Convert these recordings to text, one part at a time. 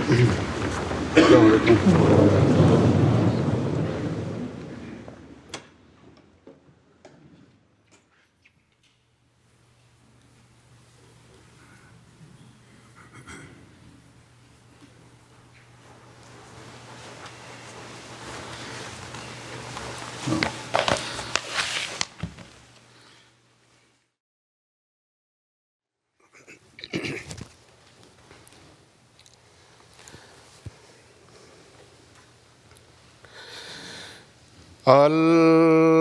السلام عليكم.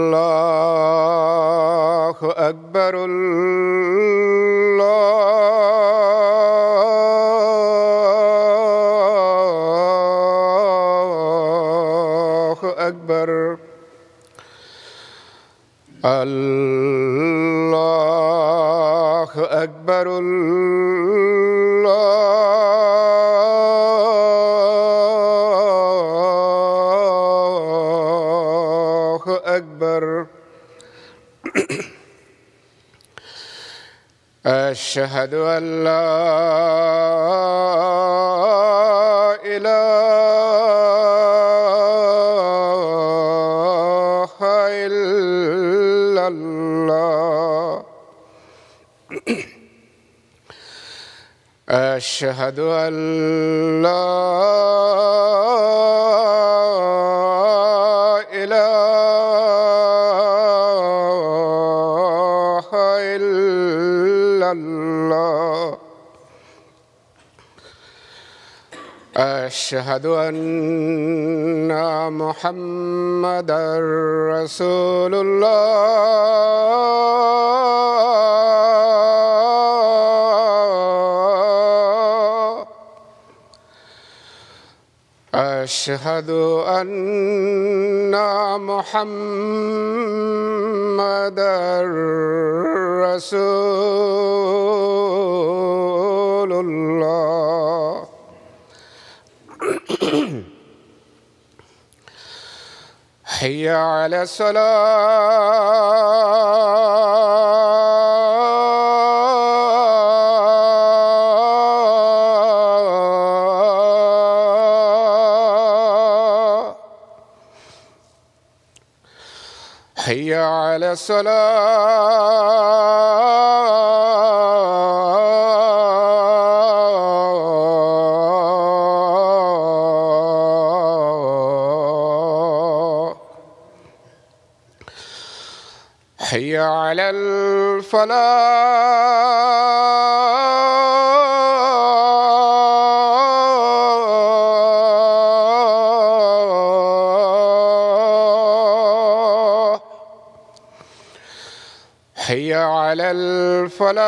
الله أكبر. الله أكبر. الله أكبر. الله أكبر. أشهد أن لا إله إلا الله. أشهد أن لا إله إلا الله. أشهد أن محمدًا رسول الله. أشهد أن محمدًا رسول الله. حي على الصلاة. حي على الصلاة. حي على الفلاح. حي على الفلاح.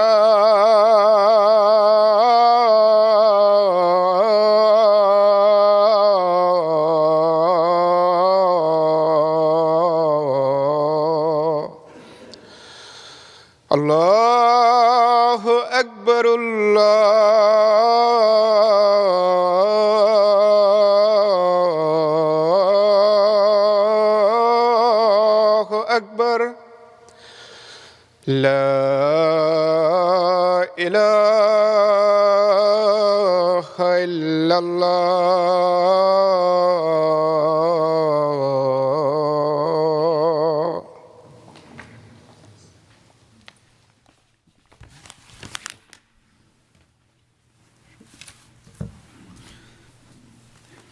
الله أكبر. الله أكبر. لا إله إلا الله.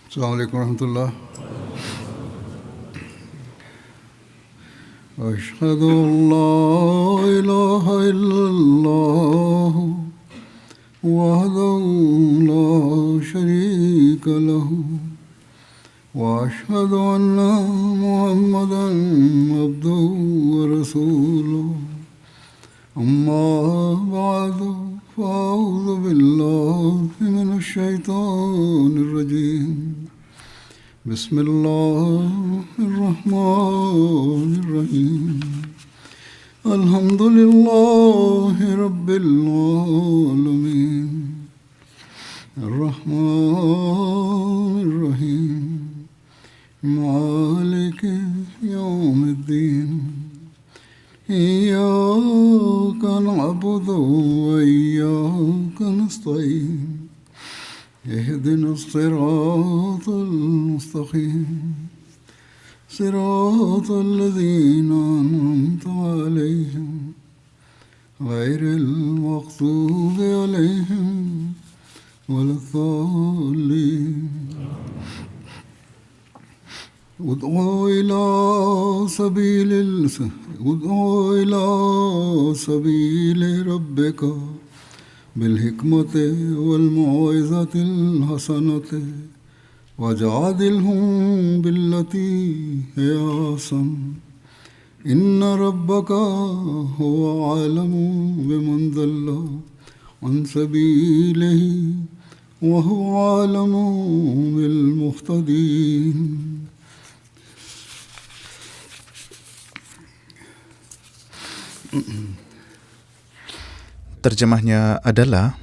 السلام عليكم ورحمة الله. أشهد أن لا إله إلا الله وحده لا شريك له وأشهد أن محمدًا عبده ورسوله. أما بعد فأعوذ بالله من الشيطان الرجيم. بسم الله الرحمن الرحيم. الحمد لله رب العالمين. الرحمن الرحيم. مالك يوم الدين. إياك نعبد وإياك نستعين. اهدنا الصراط المستقيم صراط الذين أنعمت عليهم غير المغضوب عليهم ولا الضالين ادعوا إلى سبيل ربك بالحكمة والموعظة الحسنة وجادلهم بالتي هي أحسن إن ربك هو أعلم بمن ضل عن سبيله وهو أعلم بالمهتدين. Terjemahnya adalah,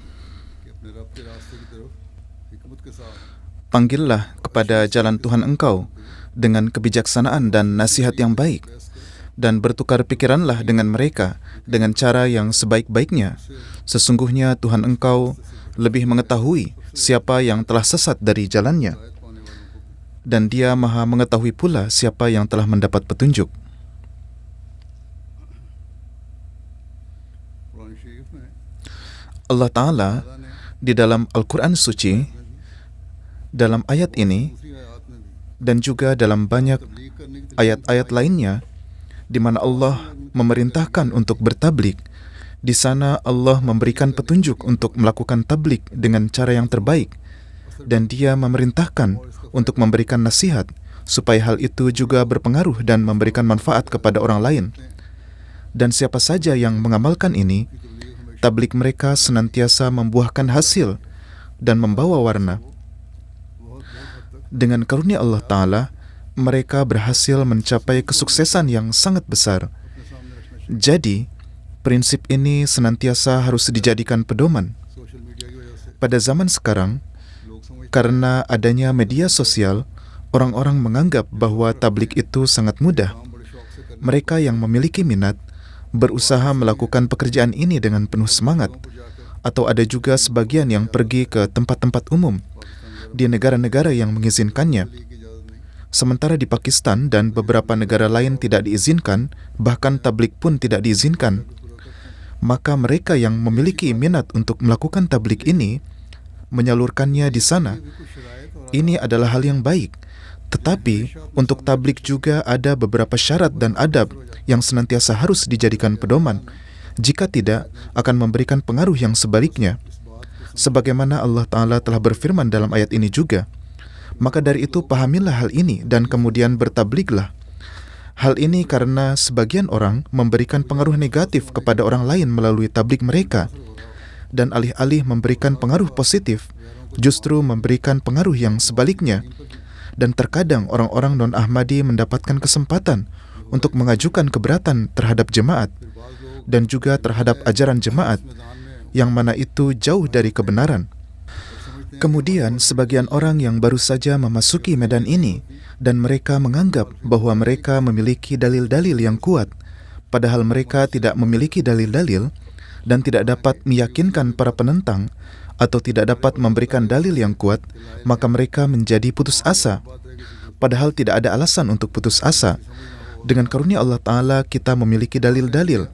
panggillah kepada jalan Tuhan engkau dengan kebijaksanaan dan nasihat yang baik, dan bertukar pikiranlah dengan mereka dengan cara yang sebaik-baiknya. Sesungguhnya Tuhan engkau lebih mengetahui siapa yang telah sesat dari jalannya, dan Dia Maha mengetahui pula siapa yang telah mendapat petunjuk. Allah Ta'ala di dalam Al-Quran Suci, dalam ayat ini dan juga dalam banyak ayat-ayat lainnya di mana Allah memerintahkan untuk bertablik, di sana Allah memberikan petunjuk untuk melakukan tablik dengan cara yang terbaik, dan Dia memerintahkan untuk memberikan nasihat supaya hal itu juga berpengaruh dan memberikan manfaat kepada orang lain. Dan siapa saja yang mengamalkan ini, tablik mereka senantiasa membuahkan hasil dan membawa warna. Dengan karunia Allah Ta'ala, mereka berhasil mencapai kesuksesan yang sangat besar. Jadi, prinsip ini senantiasa harus dijadikan pedoman. Pada zaman sekarang, karena adanya media sosial, orang-orang menganggap bahwa tablik itu sangat mudah. Mereka yang memiliki minat berusaha melakukan pekerjaan ini dengan penuh semangat, atau ada juga sebagian yang pergi ke tempat-tempat umum di negara-negara yang mengizinkannya. Sementara di Pakistan dan beberapa negara lain tidak diizinkan, bahkan tablik pun tidak diizinkan. Maka mereka yang memiliki minat untuk melakukan tablik ini menyalurkannya di sana. Ini adalah hal yang baik. Tetapi untuk tablik juga ada beberapa syarat dan adab yang senantiasa harus dijadikan pedoman. Jika tidak, akan memberikan pengaruh yang sebaliknya. Sebagaimana Allah Ta'ala telah berfirman dalam ayat ini juga, maka dari itu pahamilah hal ini dan kemudian bertabliglah. Hal ini karena sebagian orang memberikan pengaruh negatif kepada orang lain melalui tablik mereka, dan alih-alih memberikan pengaruh positif, justru memberikan pengaruh yang sebaliknya. Dan terkadang orang-orang non-Ahmadi mendapatkan kesempatan untuk mengajukan keberatan terhadap jemaat dan juga terhadap ajaran jemaat, yang mana itu jauh dari kebenaran. Kemudian sebagian orang yang baru saja memasuki medan ini dan mereka menganggap bahwa mereka memiliki dalil-dalil yang kuat, padahal mereka tidak memiliki dalil-dalil dan tidak dapat meyakinkan para penentang atau tidak dapat memberikan dalil yang kuat, maka mereka menjadi putus asa. Padahal tidak ada alasan untuk putus asa. Dengan karunia Allah Ta'ala kita memiliki dalil-dalil.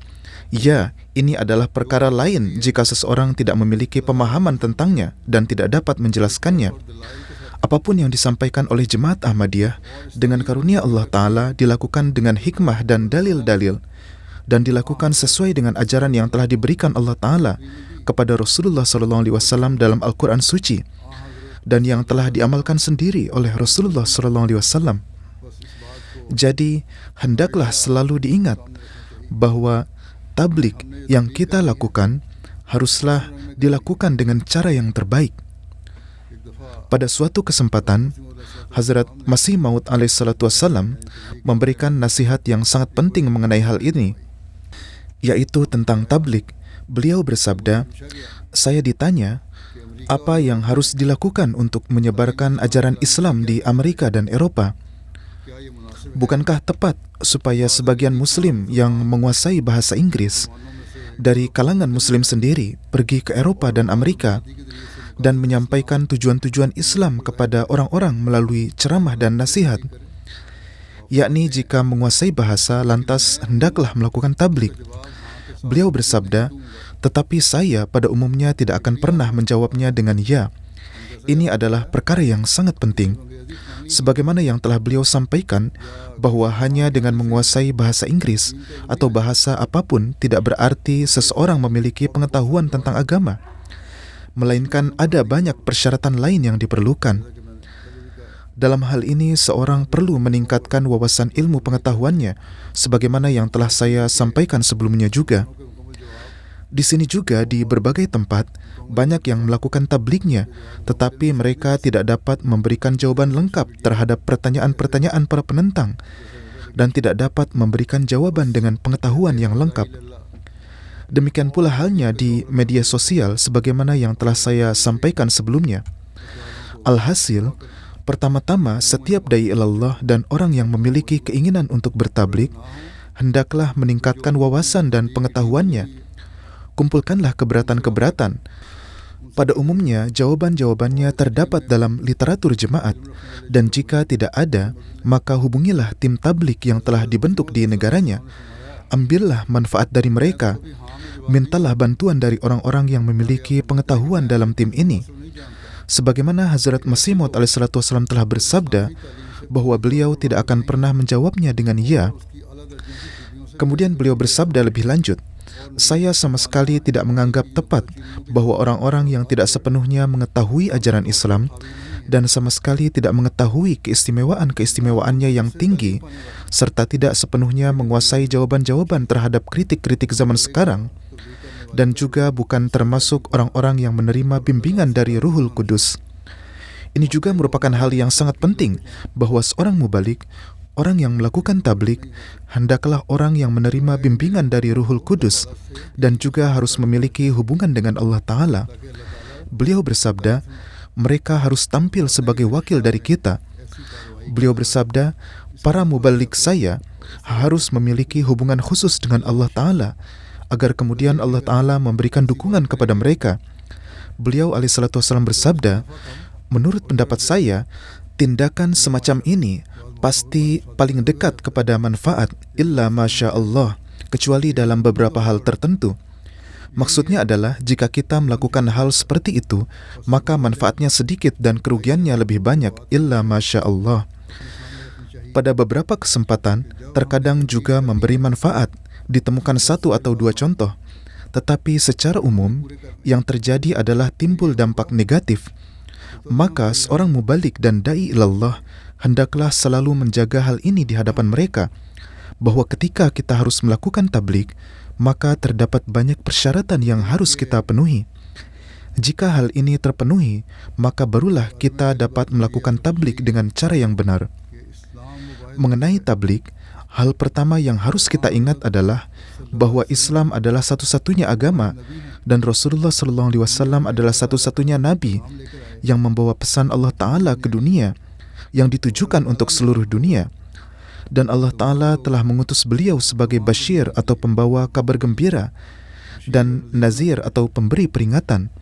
Ya, ini adalah perkara lain jika seseorang tidak memiliki pemahaman tentangnya dan tidak dapat menjelaskannya. Apapun yang disampaikan oleh Jemaat Ahmadiyah dengan karunia Allah Ta'ala dilakukan dengan hikmah dan dalil-dalil, dan dilakukan sesuai dengan ajaran yang telah diberikan Allah Ta'ala kepada Rasulullah SAW dalam Al-Quran Suci, dan yang telah diamalkan sendiri oleh Rasulullah SAW. Jadi, hendaklah selalu diingat bahwa tablik yang kita lakukan haruslah dilakukan dengan cara yang terbaik. Pada suatu kesempatan, Hazrat Masih Maud alaihissalam memberikan nasihat yang sangat penting mengenai hal ini, yaitu tentang tablik. Beliau bersabda, "Saya ditanya, apa yang harus dilakukan untuk menyebarkan ajaran Islam di Amerika dan Eropa? Bukankah tepat supaya sebagian Muslim yang menguasai bahasa Inggris dari kalangan Muslim sendiri pergi ke Eropa dan Amerika dan menyampaikan tujuan-tujuan Islam kepada orang-orang melalui ceramah dan nasihat. Yakni jika menguasai bahasa, lantas hendaklah melakukan tablik. Beliau bersabda, tetapi saya pada umumnya tidak akan pernah menjawabnya dengan ya. Ini adalah perkara yang sangat penting. Sebagaimana yang telah beliau sampaikan, bahwa hanya dengan menguasai bahasa Inggris atau bahasa apapun tidak berarti seseorang memiliki pengetahuan tentang agama, melainkan ada banyak persyaratan lain yang diperlukan. Dalam hal ini, seorang perlu meningkatkan wawasan ilmu pengetahuannya, sebagaimana yang telah saya sampaikan sebelumnya juga. Di sini juga di berbagai tempat, banyak yang melakukan tabliknya, tetapi mereka tidak dapat memberikan jawaban lengkap terhadap pertanyaan-pertanyaan para penentang, dan tidak dapat memberikan jawaban dengan pengetahuan yang lengkap. Demikian pula halnya di media sosial, sebagaimana yang telah saya sampaikan sebelumnya. Alhasil, pertama-tama, setiap dai ilallah dan orang yang memiliki keinginan untuk bertablik, hendaklah meningkatkan wawasan dan pengetahuannya. Kumpulkanlah keberatan-keberatan. Pada umumnya, jawaban-jawabannya terdapat dalam literatur jemaat, dan jika tidak ada, maka hubungilah tim tablik yang telah dibentuk di negaranya. Ambillah manfaat dari mereka. Mintalah bantuan dari orang-orang yang memiliki pengetahuan dalam tim ini. Sebagaimana Hazrat Masih Maud alaihissalam telah bersabda bahwa beliau tidak akan pernah menjawabnya dengan ya. Kemudian beliau bersabda lebih lanjut, saya sama sekali tidak menganggap tepat bahwa orang-orang yang tidak sepenuhnya mengetahui ajaran Islam dan sama sekali tidak mengetahui keistimewaan-keistimewaannya yang tinggi serta tidak sepenuhnya menguasai jawaban-jawaban terhadap kritik-kritik zaman sekarang, dan juga bukan termasuk orang-orang yang menerima bimbingan dari Ruhul Kudus. Ini juga merupakan hal yang sangat penting bahwa seorang mubalik, orang yang melakukan tablik, hendaklah orang yang menerima bimbingan dari Ruhul Kudus dan juga harus memiliki hubungan dengan Allah Ta'ala. Beliau bersabda, mereka harus tampil sebagai wakil dari kita. Beliau bersabda, para mubalik saya harus memiliki hubungan khusus dengan Allah Ta'ala, agar kemudian Allah Ta'ala memberikan dukungan kepada mereka. Beliau alaihissalam bersabda, menurut pendapat saya, tindakan semacam ini pasti paling dekat kepada manfaat, illa masya Allah, kecuali dalam beberapa hal tertentu. Maksudnya adalah, jika kita melakukan hal seperti itu, maka manfaatnya sedikit dan kerugiannya lebih banyak, illa masya Allah. Pada beberapa kesempatan, terkadang juga memberi manfaat, ditemukan satu atau dua contoh, tetapi secara umum yang terjadi adalah timbul dampak negatif. Maka seorang mubalik dan dai ilallah hendaklah selalu menjaga hal ini di hadapan mereka, bahwa ketika kita harus melakukan tablik, maka terdapat banyak persyaratan yang harus kita penuhi. Jika hal ini terpenuhi, maka barulah kita dapat melakukan tablik dengan cara yang benar. Mengenai tablik, hal pertama yang harus kita ingat adalah bahwa Islam adalah satu-satunya agama dan Rasulullah SAW adalah satu-satunya Nabi yang membawa pesan Allah Ta'ala ke dunia yang ditujukan untuk seluruh dunia. Dan Allah Ta'ala telah mengutus beliau sebagai Bashir atau pembawa kabar gembira dan Nazir atau pemberi peringatan,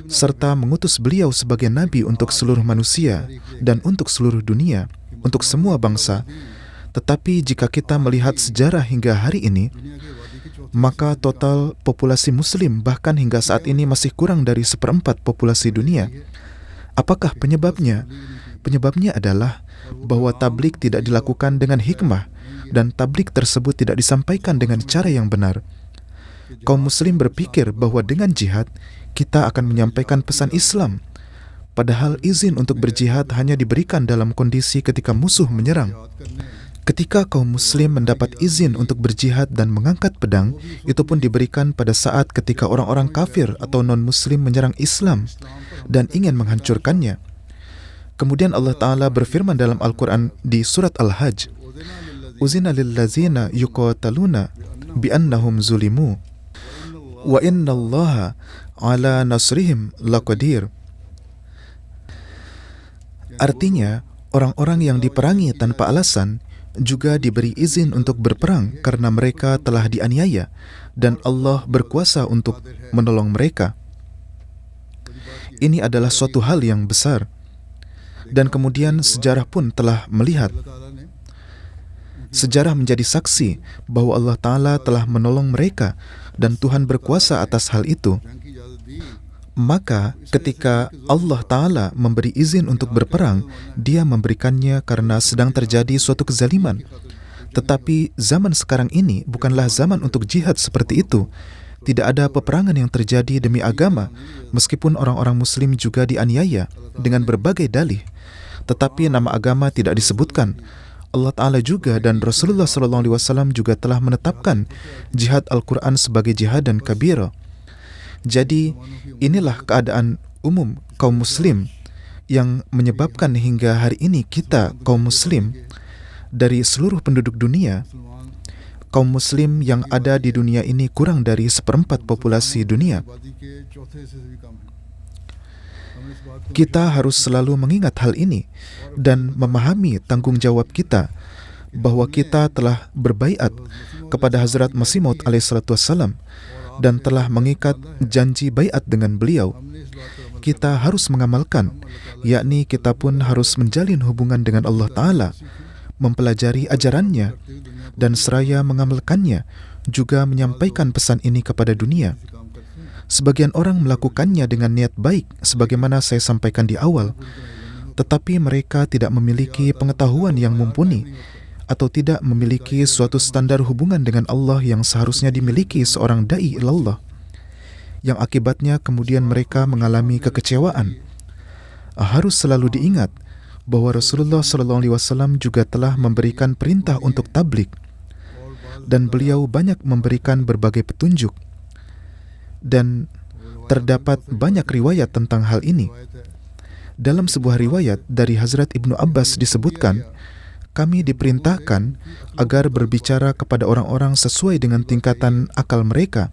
serta mengutus beliau sebagai Nabi untuk seluruh manusia dan untuk seluruh dunia, untuk semua bangsa. Tetapi jika kita melihat sejarah hingga hari ini, maka total populasi Muslim bahkan hingga saat ini masih kurang dari 1/4 populasi dunia. Apakah penyebabnya? Penyebabnya adalah bahwa tablik tidak dilakukan dengan hikmah dan tablik tersebut tidak disampaikan dengan cara yang benar. Kaum Muslim berpikir bahwa dengan jihad kita akan menyampaikan pesan Islam, padahal izin untuk berjihad hanya diberikan dalam kondisi ketika musuh menyerang. Ketika kaum Muslim mendapat izin untuk berjihad dan mengangkat pedang, itu pun diberikan pada saat ketika orang-orang kafir atau non-Muslim menyerang Islam dan ingin menghancurkannya. Kemudian Allah Ta'ala berfirman dalam Al-Quran di surat Al-Hajj, Uzina lillazina yuqataluna bi'annahum zulimu wa innallaha ala nasrihim laqadir. Artinya, orang-orang yang diperangi tanpa alasan juga diberi izin untuk berperang karena mereka telah dianiaya dan Allah berkuasa untuk menolong mereka. Ini adalah suatu hal yang besar. Dan kemudian sejarah pun telah melihat, sejarah menjadi saksi bahwa Allah Ta'ala telah menolong mereka dan Tuhan berkuasa atas hal itu. Maka ketika Allah Ta'ala memberi izin untuk berperang, Dia memberikannya karena sedang terjadi suatu kezaliman. Tetapi zaman sekarang ini bukanlah zaman untuk jihad seperti itu. Tidak ada peperangan yang terjadi demi agama, meskipun orang-orang muslim juga dianiaya dengan berbagai dalih. Tetapi nama agama tidak disebutkan. Allah Ta'ala juga dan Rasulullah SAW juga telah menetapkan jihad Al-Quran sebagai jihad dan kabira. Jadi inilah keadaan umum kaum muslim yang menyebabkan hingga hari ini kita kaum muslim dari seluruh penduduk dunia, kaum muslim yang ada di dunia ini kurang dari 1/4 populasi dunia. Kita harus selalu mengingat hal ini dan memahami tanggung jawab kita bahwa kita telah berbaiat kepada Hazrat Masih Maud alaihissalam dan telah mengikat janji baiat dengan beliau. Kita harus mengamalkan, yakni kita pun harus menjalin hubungan dengan Allah Ta'ala, mempelajari ajarannya, dan seraya mengamalkannya, juga menyampaikan pesan ini kepada dunia. Sebagian orang melakukannya dengan niat baik, sebagaimana saya sampaikan di awal, tetapi mereka tidak memiliki pengetahuan yang mumpuni, atau tidak memiliki suatu standar hubungan dengan Allah yang seharusnya dimiliki seorang da'i ilallah, yang akibatnya kemudian mereka mengalami kekecewaan. Harus selalu diingat bahwa Rasulullah SAW juga telah memberikan perintah untuk tabligh, dan beliau banyak memberikan berbagai petunjuk, dan terdapat banyak riwayat tentang hal ini. Dalam sebuah riwayat dari Hazrat Ibnu Abbas disebutkan, kami diperintahkan agar berbicara kepada orang-orang sesuai dengan tingkatan akal mereka.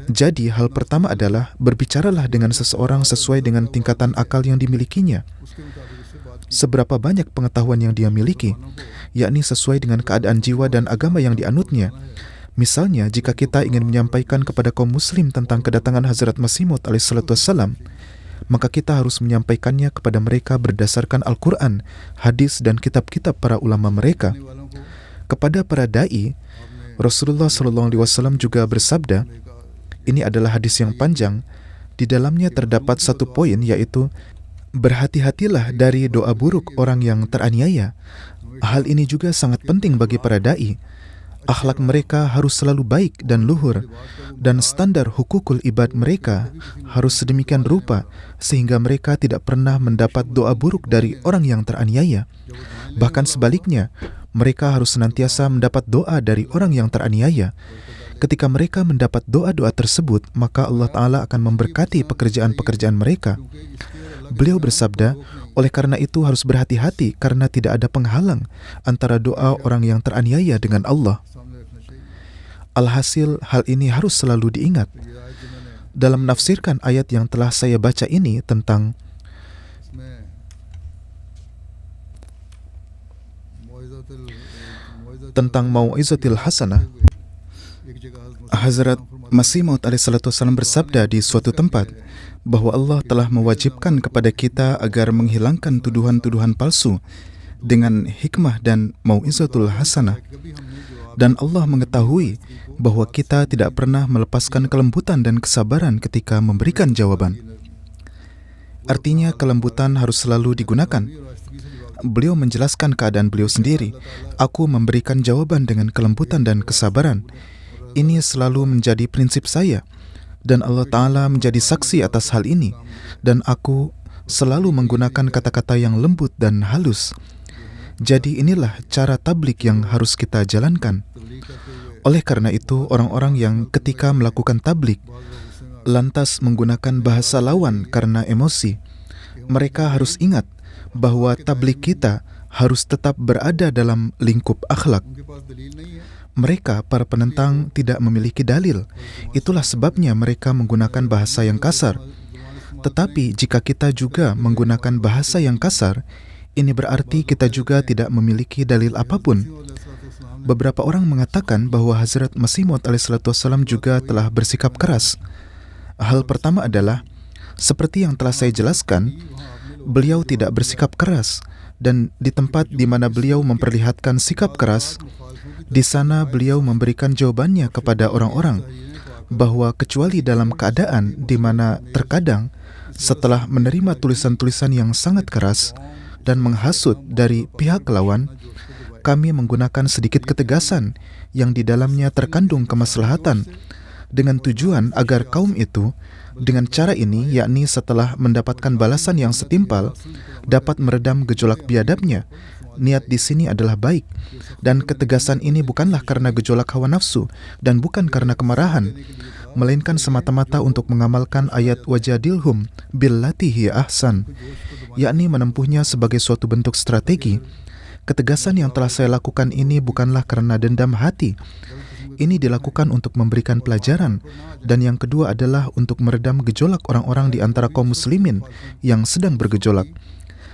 Jadi hal pertama adalah berbicaralah dengan seseorang sesuai dengan tingkatan akal yang dimilikinya. Seberapa banyak pengetahuan yang dia miliki, yakni sesuai dengan keadaan jiwa dan agama yang dianutnya. Misalnya, jika kita ingin menyampaikan kepada kaum muslim tentang kedatangan Hazrat Masih Maud alaihissalam, maka kita harus menyampaikannya kepada mereka berdasarkan Al-Quran, hadis, dan kitab-kitab para ulama mereka. Kepada para da'i, Rasulullah SAW juga bersabda, ini adalah hadis yang panjang, di dalamnya terdapat satu poin, yaitu berhati-hatilah dari doa buruk orang yang teraniaya. Hal ini juga sangat penting bagi para da'i. Akhlak mereka harus selalu baik dan luhur, dan standar hukukul ibad mereka harus sedemikian rupa sehingga mereka tidak pernah mendapat doa buruk dari orang yang teraniaya. Bahkan sebaliknya, mereka harus senantiasa mendapat doa dari orang yang teraniaya. Ketika mereka mendapat doa-doa tersebut, maka Allah Ta'ala akan memberkati pekerjaan-pekerjaan mereka. Beliau bersabda, oleh karena itu harus berhati-hati karena tidak ada penghalang antara doa orang yang teraniaya dengan Allah. Alhasil, hal ini harus selalu diingat. Dalam menafsirkan ayat yang telah saya baca ini tentang Mau'izatil Hasanah, Hazrat Masih Maud alaihissalam bersabda di suatu tempat bahwa Allah telah mewajibkan kepada kita agar menghilangkan tuduhan-tuduhan palsu dengan hikmah dan Mau'izatul Hasanah. Dan Allah mengetahui bahwa kita tidak pernah melepaskan kelembutan dan kesabaran ketika memberikan jawaban. Artinya kelembutan harus selalu digunakan. Beliau menjelaskan keadaan beliau sendiri. Aku memberikan jawaban dengan kelembutan dan kesabaran. Ini selalu menjadi prinsip saya. Dan Allah Ta'ala menjadi saksi atas hal ini. Dan aku selalu menggunakan kata-kata yang lembut dan halus. Jadi inilah cara tabligh yang harus kita jalankan. Oleh karena itu, orang-orang yang ketika melakukan tabligh lantas menggunakan bahasa lawan karena emosi, mereka harus ingat bahwa tabligh kita harus tetap berada dalam lingkup akhlak. Mereka, para penentang, tidak memiliki dalil. Itulah sebabnya mereka menggunakan bahasa yang kasar. Tetapi jika kita juga menggunakan bahasa yang kasar, ini berarti kita juga tidak memiliki dalil apapun. Beberapa orang mengatakan bahwa Hazrat Masih Maud alaihissalam juga telah bersikap keras. Hal pertama adalah, Seperti yang telah saya jelaskan, beliau tidak bersikap keras, dan di tempat di mana beliau memperlihatkan sikap keras, di sana beliau memberikan jawabannya kepada orang-orang bahwa kecuali dalam keadaan di mana terkadang setelah menerima tulisan-tulisan yang sangat keras dan menghasut dari pihak lawan, kami menggunakan sedikit ketegasan yang di dalamnya terkandung kemaslahatan dengan tujuan agar kaum itu dengan cara ini, yakni setelah mendapatkan balasan yang setimpal, dapat meredam gejolak biadabnya. Niat di sini adalah baik, dan ketegasan ini bukanlah karena gejolak hawa nafsu dan bukan karena kemarahan, melainkan semata-mata untuk mengamalkan ayat wajadilhum billati hiya ahsan, yakni menempuhnya sebagai suatu bentuk strategi. Ketegasan yang telah saya lakukan ini bukanlah karena dendam hati. Ini dilakukan untuk memberikan pelajaran, dan yang kedua adalah untuk meredam gejolak orang-orang di antara kaum muslimin yang sedang bergejolak,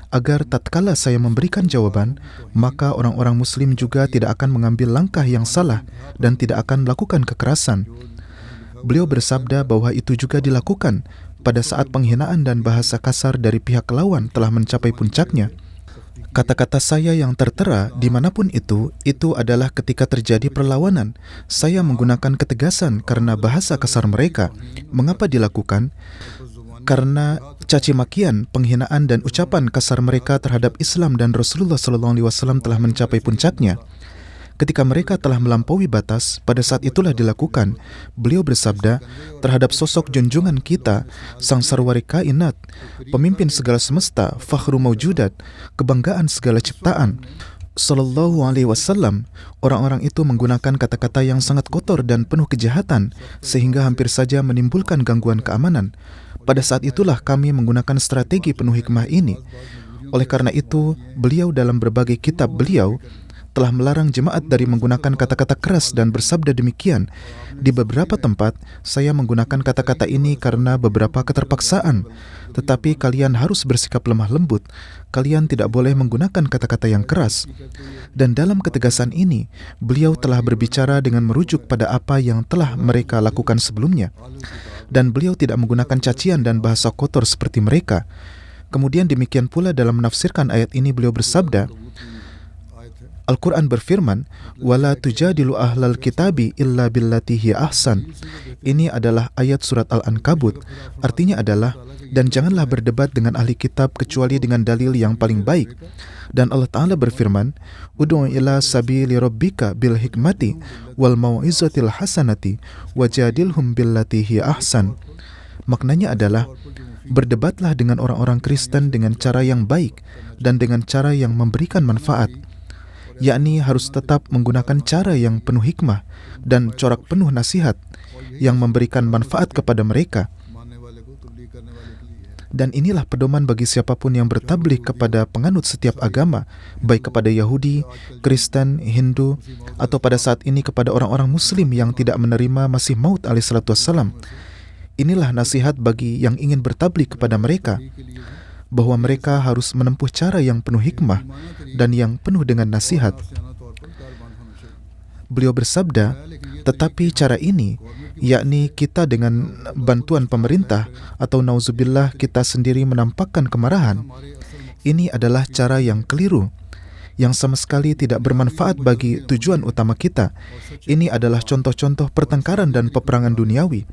agar tatkala saya memberikan jawaban, maka orang-orang muslim juga tidak akan mengambil langkah yang salah dan tidak akan melakukan kekerasan. Beliau bersabda bahwa itu juga dilakukan pada saat penghinaan dan bahasa kasar dari pihak lawan telah mencapai puncaknya. Kata-kata saya yang tertera dimanapun itu adalah ketika terjadi perlawanan. Saya menggunakan ketegasan karena bahasa kasar mereka. Mengapa dilakukan? Karena caci makian, penghinaan dan ucapan kasar mereka terhadap Islam dan Rasulullah SAW telah mencapai puncaknya. Ketika mereka telah melampaui batas, pada saat itulah dilakukan. Beliau bersabda terhadap sosok junjungan kita, Sang Sarwari Kainat, pemimpin segala semesta, fakhru maujudat, kebanggaan segala ciptaan, Sallallahu alaihi wasallam, orang-orang itu menggunakan kata-kata yang sangat kotor dan penuh kejahatan, sehingga hampir saja menimbulkan gangguan keamanan. Pada saat itulah kami menggunakan strategi penuh hikmah ini. Oleh karena itu, beliau dalam berbagai kitab beliau telah melarang jemaat dari menggunakan kata-kata keras dan bersabda demikian. Di beberapa tempat, saya menggunakan kata-kata ini karena beberapa keterpaksaan. Tetapi kalian harus bersikap lemah lembut. Kalian tidak boleh menggunakan kata-kata yang keras. Dan dalam ketegasan ini, beliau telah berbicara dengan merujuk pada apa yang telah mereka lakukan sebelumnya. Dan beliau tidak menggunakan cacian dan bahasa kotor seperti mereka. Kemudian demikian pula dalam menafsirkan ayat ini beliau bersabda, Al-Quran berfirman, "Wala tujadilu ahlal kitabi illa billati hiya ahsan." Ini adalah ayat surat Al-Ankabut. Artinya adalah, dan janganlah berdebat dengan ahli kitab kecuali dengan dalil yang paling baik. Dan Allah Ta'ala berfirman, "Ud'u ila sabili rabbika bil hikmati wal mau'izatil hasanati wajadilhum billati hiya ahsan." Maknanya adalah, berdebatlah dengan orang-orang Kristen dengan cara yang baik dan dengan cara yang memberikan manfaat, yakni harus tetap menggunakan cara yang penuh hikmah dan corak penuh nasihat yang memberikan manfaat kepada mereka. Dan inilah pedoman bagi siapapun yang bertabligh kepada penganut setiap agama, baik kepada Yahudi, Kristen, Hindu, atau pada saat ini kepada orang-orang Muslim yang tidak menerima Masih Maud alaihissalatu wassalam. Inilah nasihat bagi yang ingin bertabligh kepada mereka, bahwa mereka harus menempuh cara yang penuh hikmah dan yang penuh dengan nasihat. Beliau bersabda, tetapi cara ini, yakni kita dengan bantuan pemerintah atau nauzubillah kita sendiri menampakkan kemarahan, ini adalah cara yang keliru, yang sama sekali tidak bermanfaat bagi tujuan utama kita. Ini adalah contoh-contoh pertengkaran dan peperangan duniawi.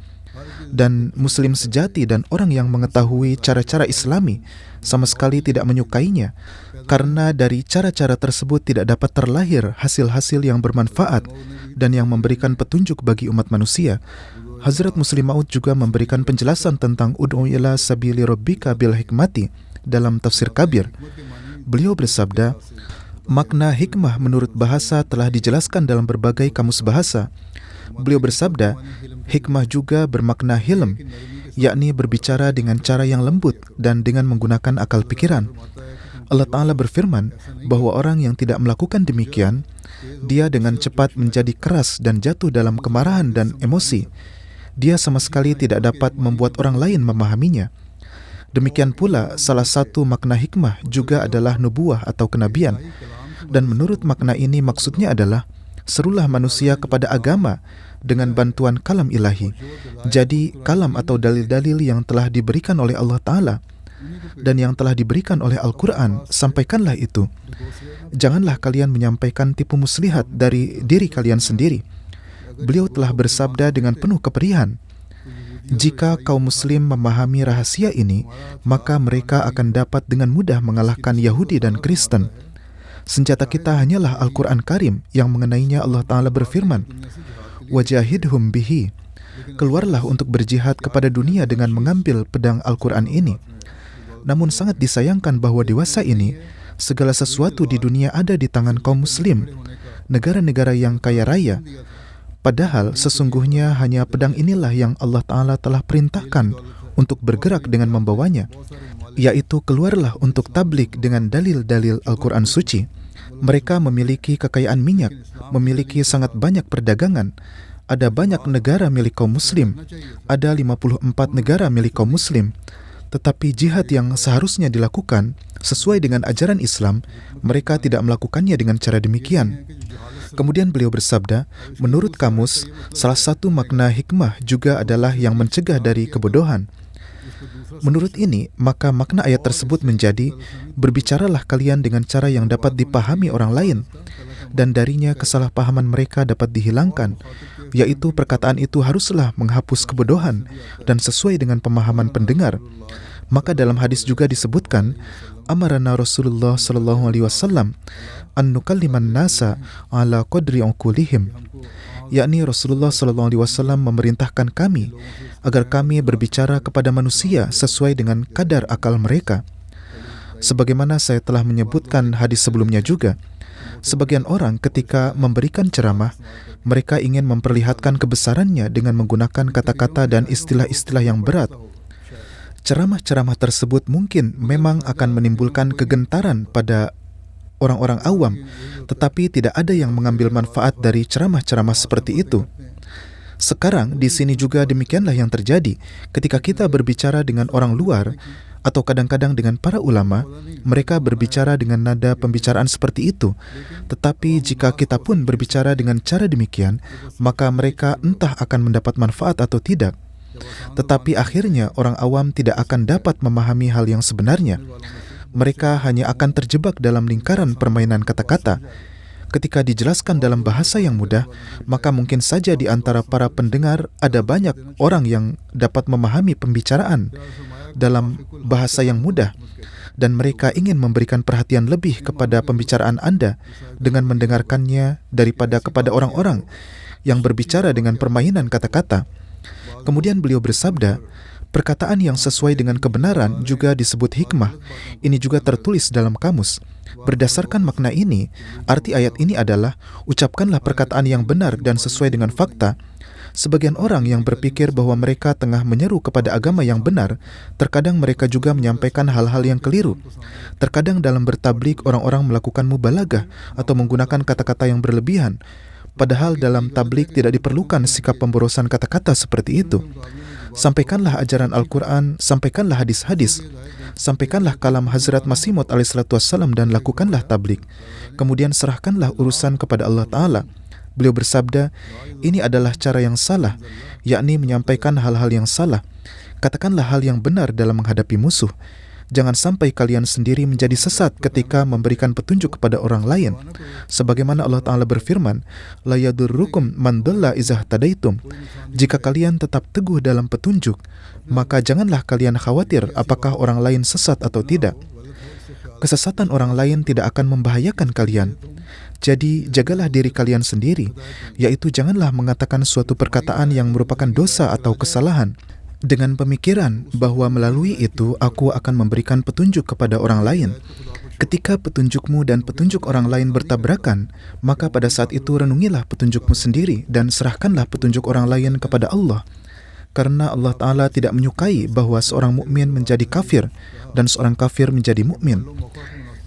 Dan Muslim sejati dan orang yang mengetahui cara-cara Islami sama sekali tidak menyukainya, karena dari cara-cara tersebut tidak dapat terlahir hasil-hasil yang bermanfaat dan yang memberikan petunjuk bagi umat manusia. Hazrat Muslim Maud juga memberikan penjelasan tentang Ud'u ila sabili rabbika bil hikmati dalam tafsir Kabir. Beliau bersabda, makna hikmah menurut bahasa telah dijelaskan dalam berbagai kamus bahasa. Beliau bersabda, hikmah juga bermakna hilm, yakni berbicara dengan cara yang lembut dan dengan menggunakan akal pikiran. Allah Ta'ala berfirman bahwa orang yang tidak melakukan demikian, dia dengan cepat menjadi keras dan jatuh dalam kemarahan dan emosi. Dia sama sekali tidak dapat membuat orang lain memahaminya. Demikian pula, salah satu makna hikmah juga adalah nubuah atau kenabian. Dan menurut makna ini maksudnya adalah, Serulah manusia kepada agama dengan bantuan kalam ilahi. Jadi kalam atau dalil-dalil yang telah diberikan oleh Allah Ta'ala dan yang telah diberikan oleh Al-Quran, sampaikanlah itu. Janganlah kalian menyampaikan tipu muslihat dari diri kalian sendiri. Beliau telah bersabda dengan penuh keperihan, jika kaum muslim memahami rahasia ini, maka mereka akan dapat dengan mudah mengalahkan Yahudi dan Kristen. Senjata kita hanyalah Al-Quran Karim yang mengenainya Allah Ta'ala berfirman, wajahidhum bihi. Keluarlah untuk berjihad kepada dunia dengan mengambil pedang Al-Quran ini. Namun sangat disayangkan bahwa dewasa ini, segala sesuatu di dunia ada di tangan kaum muslim, negara-negara yang kaya raya. Padahal sesungguhnya hanya pedang inilah yang Allah Ta'ala telah perintahkan untuk bergerak dengan membawanya, yaitu keluarlah untuk tablik dengan dalil-dalil Al-Quran suci. Mereka memiliki kekayaan minyak, memiliki sangat banyak perdagangan, ada banyak negara milik kaum muslim, ada 54 negara milik kaum muslim. Tetapi jihad yang seharusnya dilakukan sesuai dengan ajaran Islam, mereka tidak melakukannya dengan cara demikian. Kemudian beliau bersabda, menurut kamus, salah satu makna hikmah juga adalah yang mencegah dari kebodohan. Menurut ini, maka makna ayat tersebut menjadi, berbicaralah kalian dengan cara yang dapat dipahami orang lain, dan darinya kesalahpahaman mereka dapat dihilangkan, yaitu perkataan itu haruslah menghapus kebodohan dan sesuai dengan pemahaman pendengar. Maka dalam hadis juga disebutkan, amarana Rasulullah sallallahu alaihi wasallam an nukalliman nasa ala qadri uqulihim, yakni Rasulullah sallallahu alaihi wasallam memerintahkan kami agar kami berbicara kepada manusia sesuai dengan kadar akal mereka. Sebagaimana saya telah menyebutkan hadis sebelumnya juga, sebagian orang ketika memberikan ceramah, mereka ingin memperlihatkan kebesarannya dengan menggunakan kata-kata dan istilah-istilah yang berat. Ceramah-ceramah tersebut mungkin memang akan menimbulkan kegentaran pada orang-orang awam, tetapi tidak ada yang mengambil manfaat dari ceramah-ceramah seperti itu. Sekarang di sini juga demikianlah yang terjadi ketika kita berbicara dengan orang luar atau kadang-kadang dengan para ulama, mereka berbicara dengan nada pembicaraan seperti itu. Tetapi jika kita pun berbicara dengan cara demikian, maka mereka entah akan mendapat manfaat atau tidak. Tetapi akhirnya orang awam tidak akan dapat memahami hal yang sebenarnya. Mereka hanya akan terjebak dalam lingkaran permainan kata-kata. Ketika dijelaskan dalam bahasa yang mudah, maka mungkin saja di antara para pendengar ada banyak orang yang dapat memahami pembicaraan dalam bahasa yang mudah, dan mereka ingin memberikan perhatian lebih kepada pembicaraan Anda dengan mendengarkannya daripada kepada orang-orang yang berbicara dengan permainan kata-kata. Kemudian beliau bersabda, perkataan yang sesuai dengan kebenaran juga disebut hikmah. Ini juga tertulis dalam kamus. Berdasarkan makna ini, arti ayat ini adalah, ucapkanlah perkataan yang benar dan sesuai dengan fakta. Sebagian orang yang berpikir bahwa mereka tengah menyeru kepada agama yang benar, terkadang mereka juga menyampaikan hal-hal yang keliru. Terkadang dalam bertablik, orang-orang melakukan mubalagah atau menggunakan kata-kata yang berlebihan. Padahal dalam tablik tidak diperlukan sikap pemborosan kata-kata seperti itu. Sampaikanlah ajaran Al-Quran, sampaikanlah hadis-hadis, sampaikanlah kalam Hazrat Masih Maud alaihissalam dan lakukanlah tablik. Kemudian serahkanlah urusan kepada Allah Ta'ala. Beliau bersabda, ini adalah cara yang salah, yakni menyampaikan hal-hal yang salah. Katakanlah hal yang benar dalam menghadapi musuh. Jangan sampai kalian sendiri menjadi sesat ketika memberikan petunjuk kepada orang lain. Sebagaimana Allah Ta'ala berfirman, la yadurrukum man dhalla izah tadaitum. Jika kalian tetap teguh dalam petunjuk, maka janganlah kalian khawatir apakah orang lain sesat atau tidak. Kesesatan orang lain tidak akan membahayakan kalian. Jadi jagalah diri kalian sendiri, yaitu janganlah mengatakan suatu perkataan yang merupakan dosa atau kesalahan dengan pemikiran bahwa melalui itu aku akan memberikan petunjuk kepada orang lain. Ketika petunjukmu dan petunjuk orang lain bertabrakan, maka pada saat itu renungilah petunjukmu sendiri dan serahkanlah petunjuk orang lain kepada Allah. Karena Allah Ta'ala tidak menyukai bahwa seorang mukmin menjadi kafir dan seorang kafir menjadi mukmin.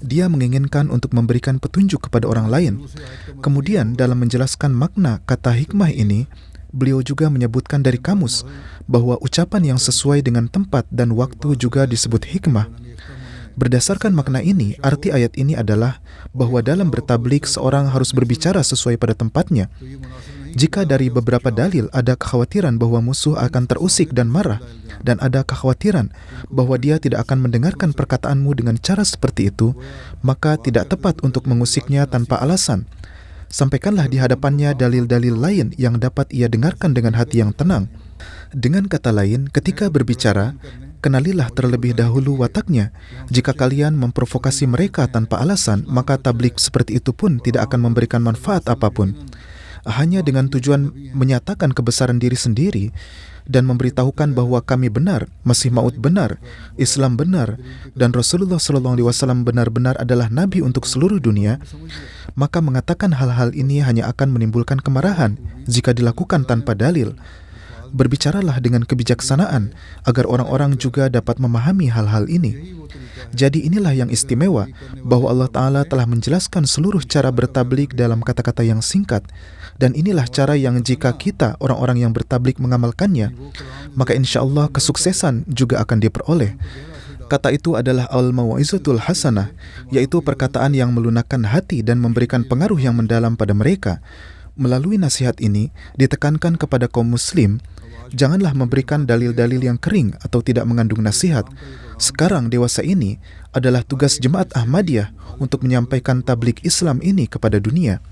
Dia menginginkan untuk memberikan petunjuk kepada orang lain. Kemudian dalam menjelaskan makna kata hikmah ini, beliau juga menyebutkan dari kamus bahwa ucapan yang sesuai dengan tempat dan waktu juga disebut hikmah. Berdasarkan makna ini, arti ayat ini adalah bahwa dalam bertablik seorang harus berbicara sesuai pada tempatnya. Jika dari beberapa dalil ada kekhawatiran bahwa musuh akan terusik dan marah, dan ada kekhawatiran bahwa dia tidak akan mendengarkan perkataanmu dengan cara seperti itu, maka tidak tepat untuk mengusiknya tanpa alasan. Sampaikanlah di hadapannya dalil-dalil lain yang dapat ia dengarkan dengan hati yang tenang. Dengan kata lain, ketika berbicara, kenalilah terlebih dahulu wataknya. Jika kalian memprovokasi mereka tanpa alasan, maka tablik seperti itu pun tidak akan memberikan manfaat apapun. Hanya dengan tujuan menyatakan kebesaran diri sendiri dan memberitahukan bahwa kami benar, Masih Maud benar, Islam benar, dan Rasulullah SAW benar-benar adalah Nabi untuk seluruh dunia, maka mengatakan hal-hal ini hanya akan menimbulkan kemarahan jika dilakukan tanpa dalil. Berbicaralah dengan kebijaksanaan agar orang-orang juga dapat memahami hal-hal ini. Jadi inilah yang istimewa, bahwa Allah Ta'ala telah menjelaskan seluruh cara bertablik dalam kata-kata yang singkat. Dan inilah cara yang jika kita, orang-orang yang bertablik, mengamalkannya, maka insya Allah kesuksesan juga akan diperoleh. Kata itu adalah al-mau'izatul hasanah, yaitu perkataan yang melunakkan hati dan memberikan pengaruh yang mendalam pada mereka. Melalui nasihat ini, ditekankan kepada kaum muslim, janganlah memberikan dalil-dalil yang kering atau tidak mengandung nasihat. Sekarang dewasa ini adalah tugas Jemaat Ahmadiyah untuk menyampaikan tablik Islam ini kepada dunia.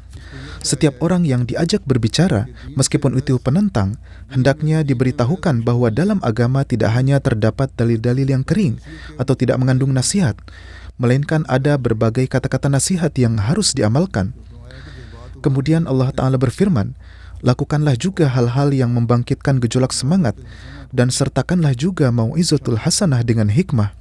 Setiap orang yang diajak berbicara, meskipun itu penentang, hendaknya diberitahukan bahwa dalam agama tidak hanya terdapat dalil-dalil yang kering atau tidak mengandung nasihat, melainkan ada berbagai kata-kata nasihat yang harus diamalkan. Kemudian Allah Ta'ala berfirman, lakukanlah juga hal-hal yang membangkitkan gejolak semangat, dan sertakanlah juga mau'izatul hasanah dengan hikmah.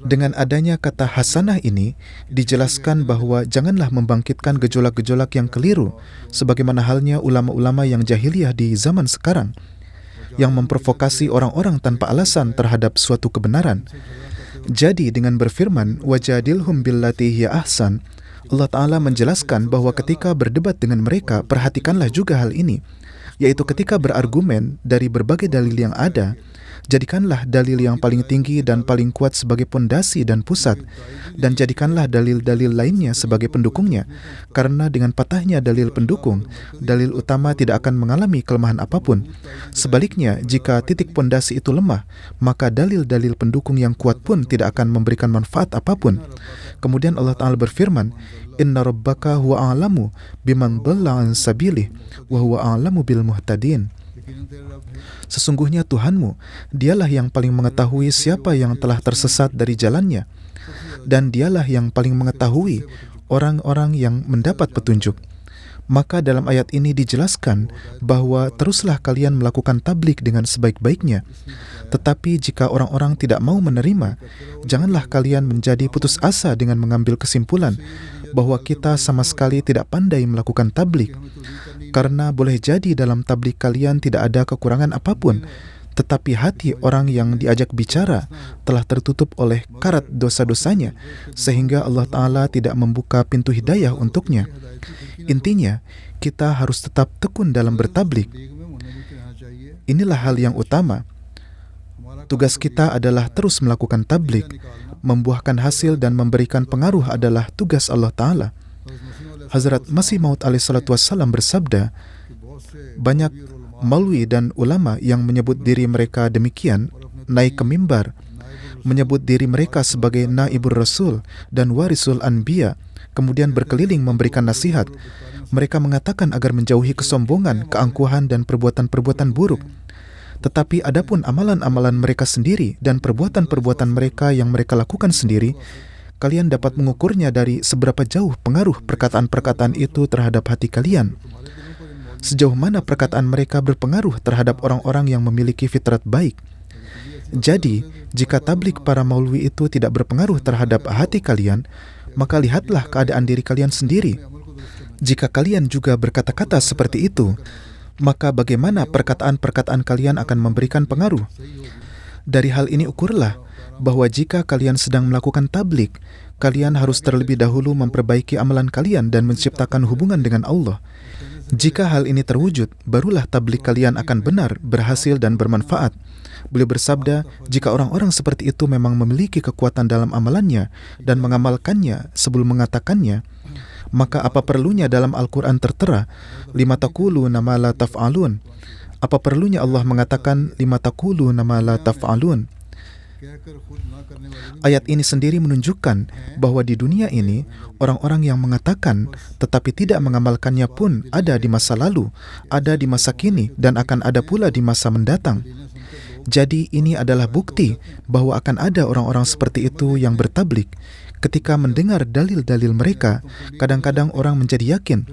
Dengan adanya kata hasanah ini, dijelaskan bahwa janganlah membangkitkan gejolak-gejolak yang keliru, sebagaimana halnya ulama-ulama yang jahiliyah di zaman sekarang, yang memprovokasi orang-orang tanpa alasan terhadap suatu kebenaran. Jadi dengan berfirman, wajadilhum billati hiya ahsan, Allah Ta'ala menjelaskan bahwa ketika berdebat dengan mereka, perhatikanlah juga hal ini, yaitu ketika berargumen dari berbagai dalil yang ada, jadikanlah dalil yang paling tinggi dan paling kuat sebagai pondasi dan pusat, dan jadikanlah dalil-dalil lainnya sebagai pendukungnya, karena dengan patahnya dalil pendukung, dalil utama tidak akan mengalami kelemahan apapun. Sebaliknya, jika titik pondasi itu lemah, maka dalil-dalil pendukung yang kuat pun tidak akan memberikan manfaat apapun. Kemudian Allah Ta'ala berfirman, Inna rabbaka huwa a'lamu biman dhalla an sabilih wa huwa a'lamu bil muhtadin. Sesungguhnya Tuhanmu, dialah yang paling mengetahui siapa yang telah tersesat dari jalannya, dan dialah yang paling mengetahui orang-orang yang mendapat petunjuk. Maka dalam ayat ini dijelaskan bahwa teruslah kalian melakukan tablik dengan sebaik-baiknya. Tetapi jika orang-orang tidak mau menerima, janganlah kalian menjadi putus asa dengan mengambil kesimpulan bahwa kita sama sekali tidak pandai melakukan tablik. Karena boleh jadi dalam tablik kalian tidak ada kekurangan apapun, tetapi hati orang yang diajak bicara telah tertutup oleh karat dosa-dosanya, sehingga Allah Ta'ala tidak membuka pintu hidayah untuknya. Intinya, kita harus tetap tekun dalam bertablik. Inilah hal yang utama. Tugas kita adalah terus melakukan tablik. Membuahkan hasil dan memberikan pengaruh adalah tugas Allah Ta'ala. Hazrat Masih Maud alaihissalam bersabda, banyak maulwi dan ulama yang menyebut diri mereka demikian, naik ke mimbar, menyebut diri mereka sebagai naibur rasul dan warisul anbiya, kemudian berkeliling memberikan nasihat. Mereka mengatakan agar menjauhi kesombongan, keangkuhan, dan perbuatan-perbuatan buruk. Tetapi adapun amalan-amalan mereka sendiri dan perbuatan-perbuatan mereka yang mereka lakukan sendiri, kalian dapat mengukurnya dari seberapa jauh pengaruh perkataan-perkataan itu terhadap hati kalian. Sejauh mana perkataan mereka berpengaruh terhadap orang-orang yang memiliki fitrat baik. Jadi, jika tablik para maulwi itu tidak berpengaruh terhadap hati kalian, maka lihatlah keadaan diri kalian sendiri. Jika kalian juga berkata-kata seperti itu, maka bagaimana perkataan-perkataan kalian akan memberikan pengaruh? Dari hal ini ukurlah bahwa jika kalian sedang melakukan tablik, kalian harus terlebih dahulu memperbaiki amalan kalian dan menciptakan hubungan dengan Allah. Jika hal ini terwujud, barulah tablik kalian akan benar, berhasil, dan bermanfaat. Beliau bersabda, jika orang-orang seperti itu memang memiliki kekuatan dalam amalannya dan mengamalkannya sebelum mengatakannya, maka apa perlunya dalam Al-Quran tertera, lima taquluna ma la taf'alun? Apa perlunya Allah mengatakan lima taquluna ma la taf'alun? Ayat ini sendiri menunjukkan bahwa di dunia ini, orang-orang yang mengatakan tetapi tidak mengamalkannya pun ada di masa lalu, ada di masa kini, dan akan ada pula di masa mendatang. Jadi ini adalah bukti bahwa akan ada orang-orang seperti itu yang bertablik. Ketika mendengar dalil-dalil mereka, kadang-kadang orang menjadi yakin.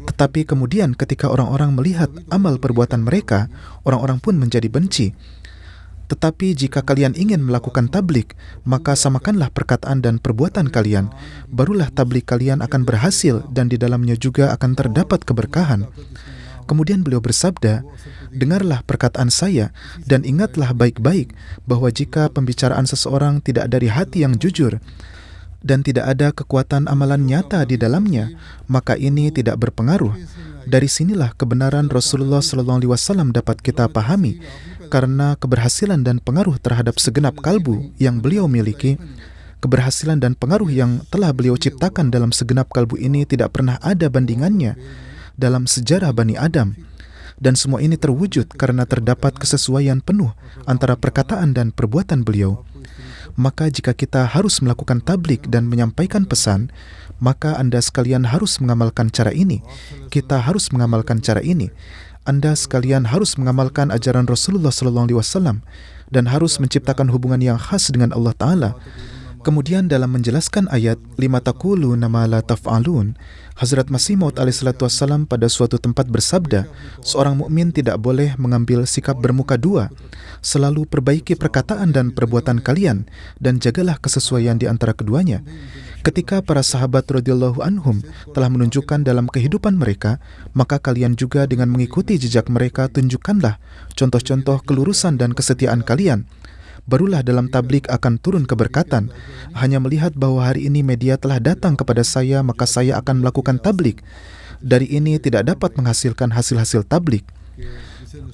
Tetapi kemudian ketika orang-orang melihat amal perbuatan mereka, orang-orang pun menjadi benci. Tetapi jika kalian ingin melakukan tablik, maka samakanlah perkataan dan perbuatan kalian. Barulah tablik kalian akan berhasil dan di dalamnya juga akan terdapat keberkahan. Kemudian beliau bersabda, dengarlah perkataan saya dan ingatlah baik-baik bahwa jika pembicaraan seseorang tidak dari hati yang jujur dan tidak ada kekuatan amalan nyata di dalamnya, maka ini tidak berpengaruh. Dari sinilah kebenaran Rasulullah SAW dapat kita pahami, karena keberhasilan dan pengaruh terhadap segenap kalbu yang beliau miliki, keberhasilan dan pengaruh yang telah beliau ciptakan dalam segenap kalbu ini tidak pernah ada bandingannya dalam sejarah Bani Adam. Dan semua ini terwujud karena terdapat kesesuaian penuh antara perkataan dan perbuatan beliau. Maka jika kita harus melakukan tablik dan menyampaikan pesan, maka Anda sekalian harus mengamalkan cara ini. Kita harus mengamalkan cara ini. Anda sekalian harus mengamalkan ajaran Rasulullah SAW dan harus menciptakan hubungan yang khas dengan Allah Ta'ala. Kemudian dalam menjelaskan ayat lima taquluna ma la taf'alun, Hazrat Masih Maud alaihissalam pada suatu tempat bersabda, seorang mukmin tidak boleh mengambil sikap bermuka dua. Selalu perbaiki perkataan dan perbuatan kalian dan jagalah kesesuaian di antara keduanya. Ketika para sahabat radhiyallahu anhum telah menunjukkan dalam kehidupan mereka, maka kalian juga dengan mengikuti jejak mereka tunjukkanlah contoh-contoh kelurusan dan kesetiaan kalian. Barulah dalam tablik akan turun keberkatan. Hanya melihat bahwa hari ini media telah datang kepada saya, maka saya akan melakukan tablik. Dari ini tidak dapat menghasilkan hasil-hasil tablik.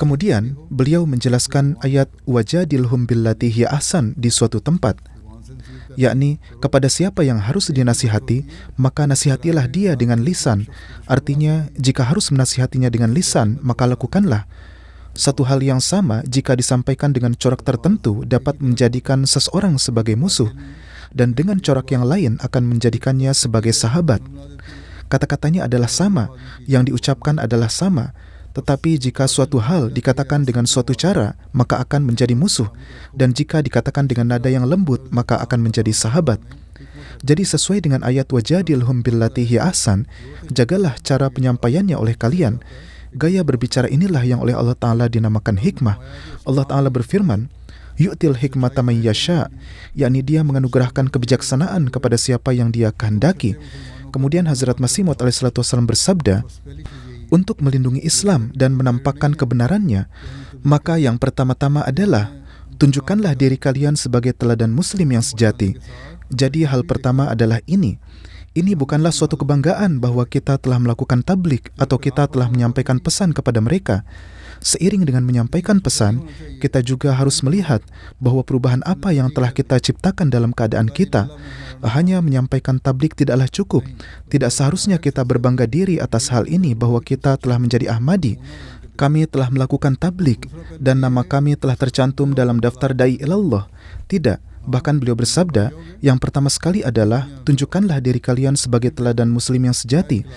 Kemudian beliau menjelaskan ayat wajadilhum billati hiya ahsan di suatu tempat, yakni kepada siapa yang harus dinasihati, maka nasihatilah dia dengan lisan. Artinya, jika harus menasihatinya dengan lisan, maka lakukanlah. Satu hal yang sama jika disampaikan dengan corak tertentu dapat menjadikan seseorang sebagai musuh, dan dengan corak yang lain akan menjadikannya sebagai sahabat. Kata-katanya adalah sama, yang diucapkan adalah sama, tetapi jika suatu hal dikatakan dengan suatu cara, maka akan menjadi musuh, dan jika dikatakan dengan nada yang lembut, maka akan menjadi sahabat. Jadi sesuai dengan ayat wajadilhum billati hiya ahsan, jagalah cara penyampaiannya oleh kalian. Gaya berbicara inilah yang oleh Allah Ta'ala dinamakan hikmah. Allah Ta'ala berfirman, yu'til hikmata man yasha, yakni dia menganugerahkan kebijaksanaan kepada siapa yang dia kehendaki. Kemudian Hazrat Masih Maud alaihissalam bersabda, untuk melindungi Islam dan menampakkan kebenarannya, maka yang pertama-tama adalah tunjukkanlah diri kalian sebagai teladan muslim yang sejati. Jadi hal pertama adalah ini. Ini bukanlah suatu kebanggaan bahwa kita telah melakukan tablik atau kita telah menyampaikan pesan kepada mereka. Seiring dengan menyampaikan pesan, kita juga harus melihat bahwa perubahan apa yang telah kita ciptakan dalam keadaan kita. Hanya menyampaikan tablik tidaklah cukup. Tidak seharusnya kita berbangga diri atas hal ini bahwa kita telah menjadi Ahmadi. Kami telah melakukan tablik dan nama kami telah tercantum dalam daftar Da'i Ilallah. Tidak. Bahkan beliau bersabda, yang pertama sekali adalah tunjukkanlah diri kalian sebagai teladan muslim yang sejati.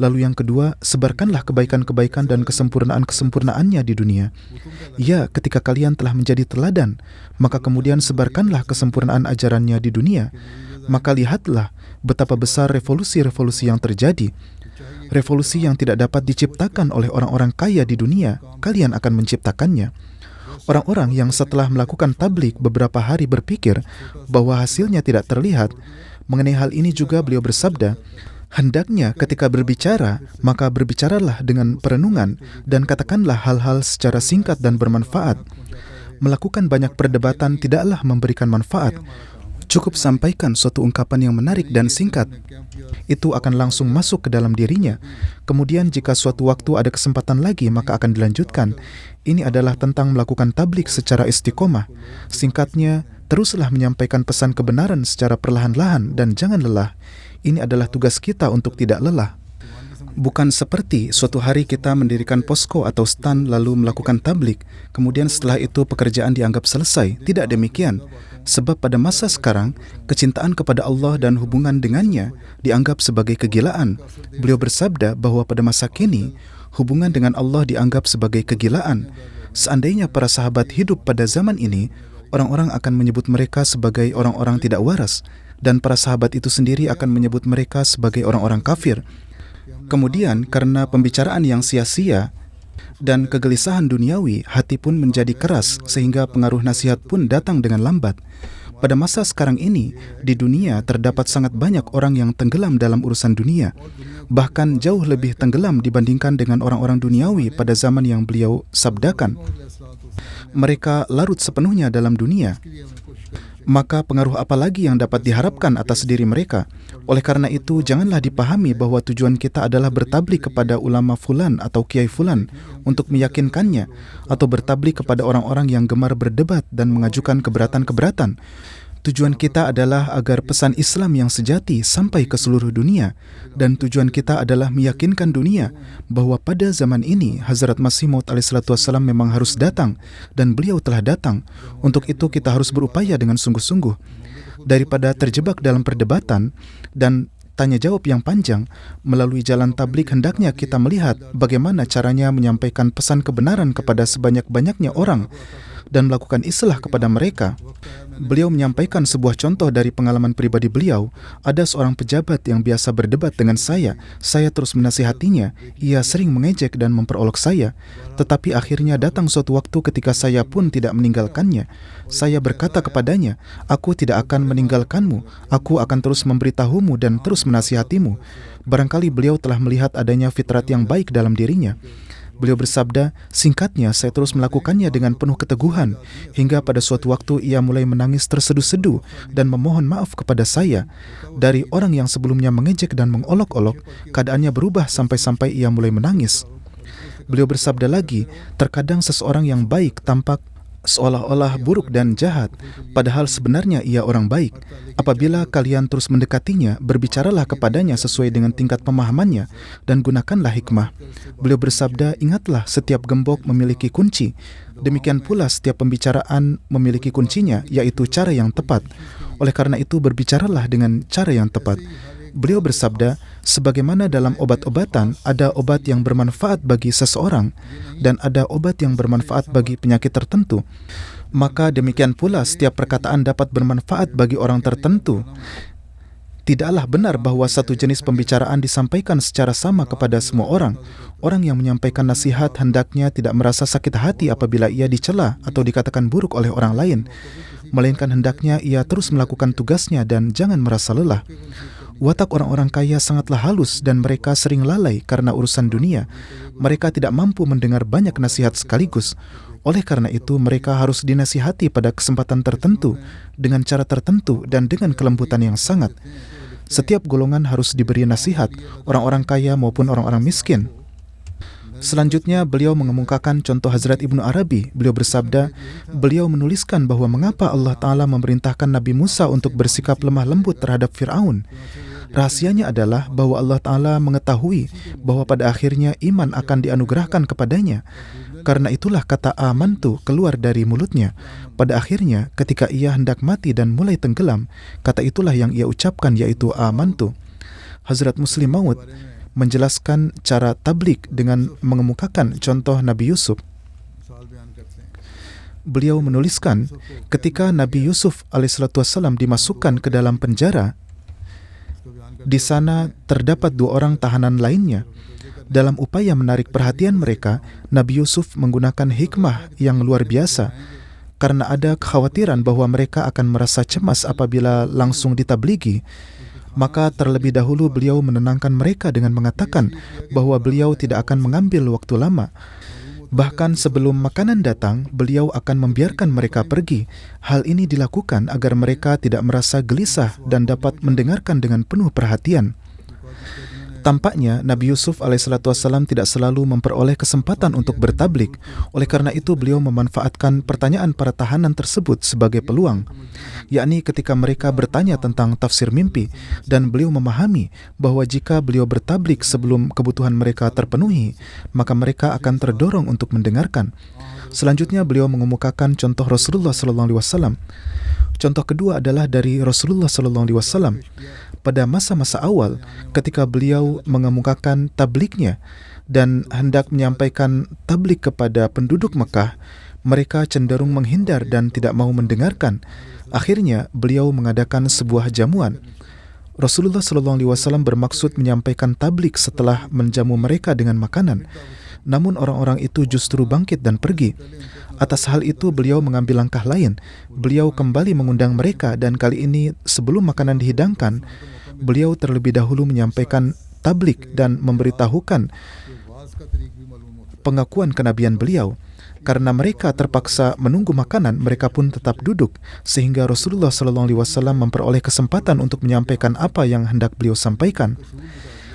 Lalu yang kedua, sebarkanlah kebaikan-kebaikan dan kesempurnaan-kesempurnaannya di dunia. Ya, ketika kalian telah menjadi teladan, maka kemudian sebarkanlah kesempurnaan ajarannya di dunia. Maka lihatlah betapa besar revolusi-revolusi yang terjadi. Revolusi yang tidak dapat diciptakan oleh orang-orang kaya di dunia, kalian akan menciptakannya. Orang-orang yang setelah melakukan tablik beberapa hari berpikir bahwa hasilnya tidak terlihat. Mengenai hal ini juga beliau bersabda, hendaknya ketika berbicara, maka berbicaralah dengan perenungan dan katakanlah hal-hal secara singkat dan bermanfaat. Melakukan banyak perdebatan tidaklah memberikan manfaat. Cukup sampaikan suatu ungkapan yang menarik dan singkat, itu akan langsung masuk ke dalam dirinya. Kemudian jika suatu waktu ada kesempatan lagi, maka akan dilanjutkan. Ini adalah tentang melakukan tabligh secara istiqomah. Singkatnya, teruslah menyampaikan pesan kebenaran secara perlahan-lahan dan jangan lelah. Ini adalah tugas kita untuk tidak lelah. Bukan seperti suatu hari kita mendirikan posko atau stand lalu melakukan tabligh, kemudian setelah itu pekerjaan dianggap selesai. Tidak demikian. Sebab pada masa sekarang, kecintaan kepada Allah dan hubungan dengannya dianggap sebagai kegilaan. Beliau bersabda bahwa pada masa kini, hubungan dengan Allah dianggap sebagai kegilaan. Seandainya para sahabat hidup pada zaman ini, orang-orang akan menyebut mereka sebagai orang-orang tidak waras, dan para sahabat itu sendiri akan menyebut mereka sebagai orang-orang kafir. Kemudian, karena pembicaraan yang sia-sia dan kegelisahan duniawi, hati pun menjadi keras sehingga pengaruh nasihat pun datang dengan lambat. Pada masa sekarang ini, di dunia terdapat sangat banyak orang yang tenggelam dalam urusan dunia, bahkan jauh lebih tenggelam dibandingkan dengan orang-orang duniawi pada zaman yang beliau sabdakan. Mereka larut sepenuhnya dalam dunia. Maka pengaruh apa lagi yang dapat diharapkan atas diri mereka? Oleh karena itu, janganlah dipahami bahwa tujuan kita adalah bertabligh kepada ulama fulan atau kiai fulan untuk meyakinkannya, atau bertabligh kepada orang-orang yang gemar berdebat dan mengajukan keberatan-keberatan. Tujuan kita adalah agar pesan Islam yang sejati sampai ke seluruh dunia, dan tujuan kita adalah meyakinkan dunia bahwa pada zaman ini Hazrat Masih Maud alaihissalam memang harus datang, dan beliau telah datang. Untuk itu kita harus berupaya dengan sungguh-sungguh. Daripada terjebak dalam perdebatan dan tanya jawab yang panjang, melalui jalan tabligh hendaknya kita melihat bagaimana caranya menyampaikan pesan kebenaran kepada sebanyak-banyaknya orang dan melakukan islah kepada mereka. Beliau menyampaikan sebuah contoh dari pengalaman pribadi beliau. Ada seorang pejabat yang biasa berdebat dengan saya. Saya terus menasihatinya. Ia sering mengejek dan memperolok saya. Tetapi akhirnya datang suatu waktu ketika saya pun tidak meninggalkannya. Saya berkata kepadanya, "Aku tidak akan meninggalkanmu. Aku akan terus memberitahumu dan terus menasihatimu." Barangkali beliau telah melihat adanya fitrat yang baik dalam dirinya. Beliau bersabda, singkatnya saya terus melakukannya dengan penuh keteguhan, hingga pada suatu waktu ia mulai menangis terseduh-seduh dan memohon maaf kepada saya. Dari orang yang sebelumnya mengejek dan mengolok-olok, keadaannya berubah sampai-sampai ia mulai menangis. Beliau bersabda lagi, terkadang seseorang yang baik tampak seolah-olah buruk dan jahat, padahal sebenarnya ia orang baik. Apabila kalian terus mendekatinya, berbicaralah kepadanya sesuai dengan tingkat pemahamannya dan gunakanlah hikmah. Beliau bersabda, ingatlah setiap gembok memiliki kunci. Demikian pula setiap pembicaraan memiliki kuncinya, yaitu cara yang tepat. Oleh karena itu, berbicaralah dengan cara yang tepat. Beliau bersabda, sebagaimana dalam obat-obatan ada obat yang bermanfaat bagi seseorang dan ada obat yang bermanfaat bagi penyakit tertentu, maka demikian pula setiap perkataan dapat bermanfaat bagi orang tertentu. Tidaklah benar bahwa satu jenis pembicaraan disampaikan secara sama kepada semua orang. Orang yang menyampaikan nasihat hendaknya tidak merasa sakit hati apabila ia dicela atau dikatakan buruk oleh orang lain, melainkan hendaknya ia terus melakukan tugasnya dan jangan merasa lelah. Watak orang-orang kaya sangatlah halus dan mereka sering lalai karena urusan dunia. Mereka tidak mampu mendengar banyak nasihat sekaligus. Oleh karena itu, mereka harus dinasihati pada kesempatan tertentu, dengan cara tertentu, dan dengan kelembutan yang sangat. Setiap golongan harus diberi nasihat, orang-orang kaya maupun orang-orang miskin. Selanjutnya, beliau mengemukakan contoh Hazrat Ibnu Arabi. Beliau bersabda, beliau menuliskan bahwa mengapa Allah Ta'ala memerintahkan Nabi Musa untuk bersikap lemah lembut terhadap Fir'aun. Rahasianya adalah bahwa Allah Ta'ala mengetahui bahwa pada akhirnya iman akan dianugerahkan kepadanya. Karena itulah kata amantu keluar dari mulutnya. Pada akhirnya, ketika ia hendak mati dan mulai tenggelam, kata itulah yang ia ucapkan, yaitu amantu. Hazrat Muslim Maud menjelaskan cara tabligh dengan mengemukakan contoh Nabi Yusuf. Beliau menuliskan, ketika Nabi Yusuf alaihissalam dimasukkan ke dalam penjara, di sana terdapat 2 orang tahanan lainnya. Dalam upaya menarik perhatian mereka, Nabi Yusuf menggunakan hikmah yang luar biasa. Karena ada kekhawatiran bahwa mereka akan merasa cemas apabila langsung ditablighi, maka terlebih dahulu beliau menenangkan mereka dengan mengatakan bahwa beliau tidak akan mengambil waktu lama. Bahkan sebelum makanan datang, beliau akan membiarkan mereka pergi. Hal ini dilakukan agar mereka tidak merasa gelisah dan dapat mendengarkan dengan penuh perhatian. Tampaknya Nabi Yusuf alaihissalam tidak selalu memperoleh kesempatan untuk bertablik. Oleh karena itu beliau memanfaatkan pertanyaan para tahanan tersebut sebagai peluang, yakni ketika mereka bertanya tentang tafsir mimpi, dan beliau memahami bahwa jika beliau bertablik sebelum kebutuhan mereka terpenuhi, maka mereka akan terdorong untuk mendengarkan. Selanjutnya beliau mengemukakan contoh Rasulullah SAW. Contoh kedua adalah dari Rasulullah SAW. Pada masa-masa awal, ketika beliau mengemukakan tabliknya dan hendak menyampaikan tablik kepada penduduk Mekah, mereka cenderung menghindar dan tidak mau mendengarkan. Akhirnya, beliau mengadakan sebuah jamuan. Rasulullah SAW bermaksud menyampaikan tablik setelah menjamu mereka dengan makanan. Namun orang-orang itu justru bangkit dan pergi. Atas hal itu beliau mengambil langkah lain. Beliau kembali mengundang mereka, dan kali ini sebelum makanan dihidangkan, beliau terlebih dahulu menyampaikan tablik dan memberitahukan pengakuan kenabian beliau. Karena mereka terpaksa menunggu makanan, mereka pun tetap duduk, sehingga Rasulullah SAW memperoleh kesempatan untuk menyampaikan apa yang hendak beliau sampaikan.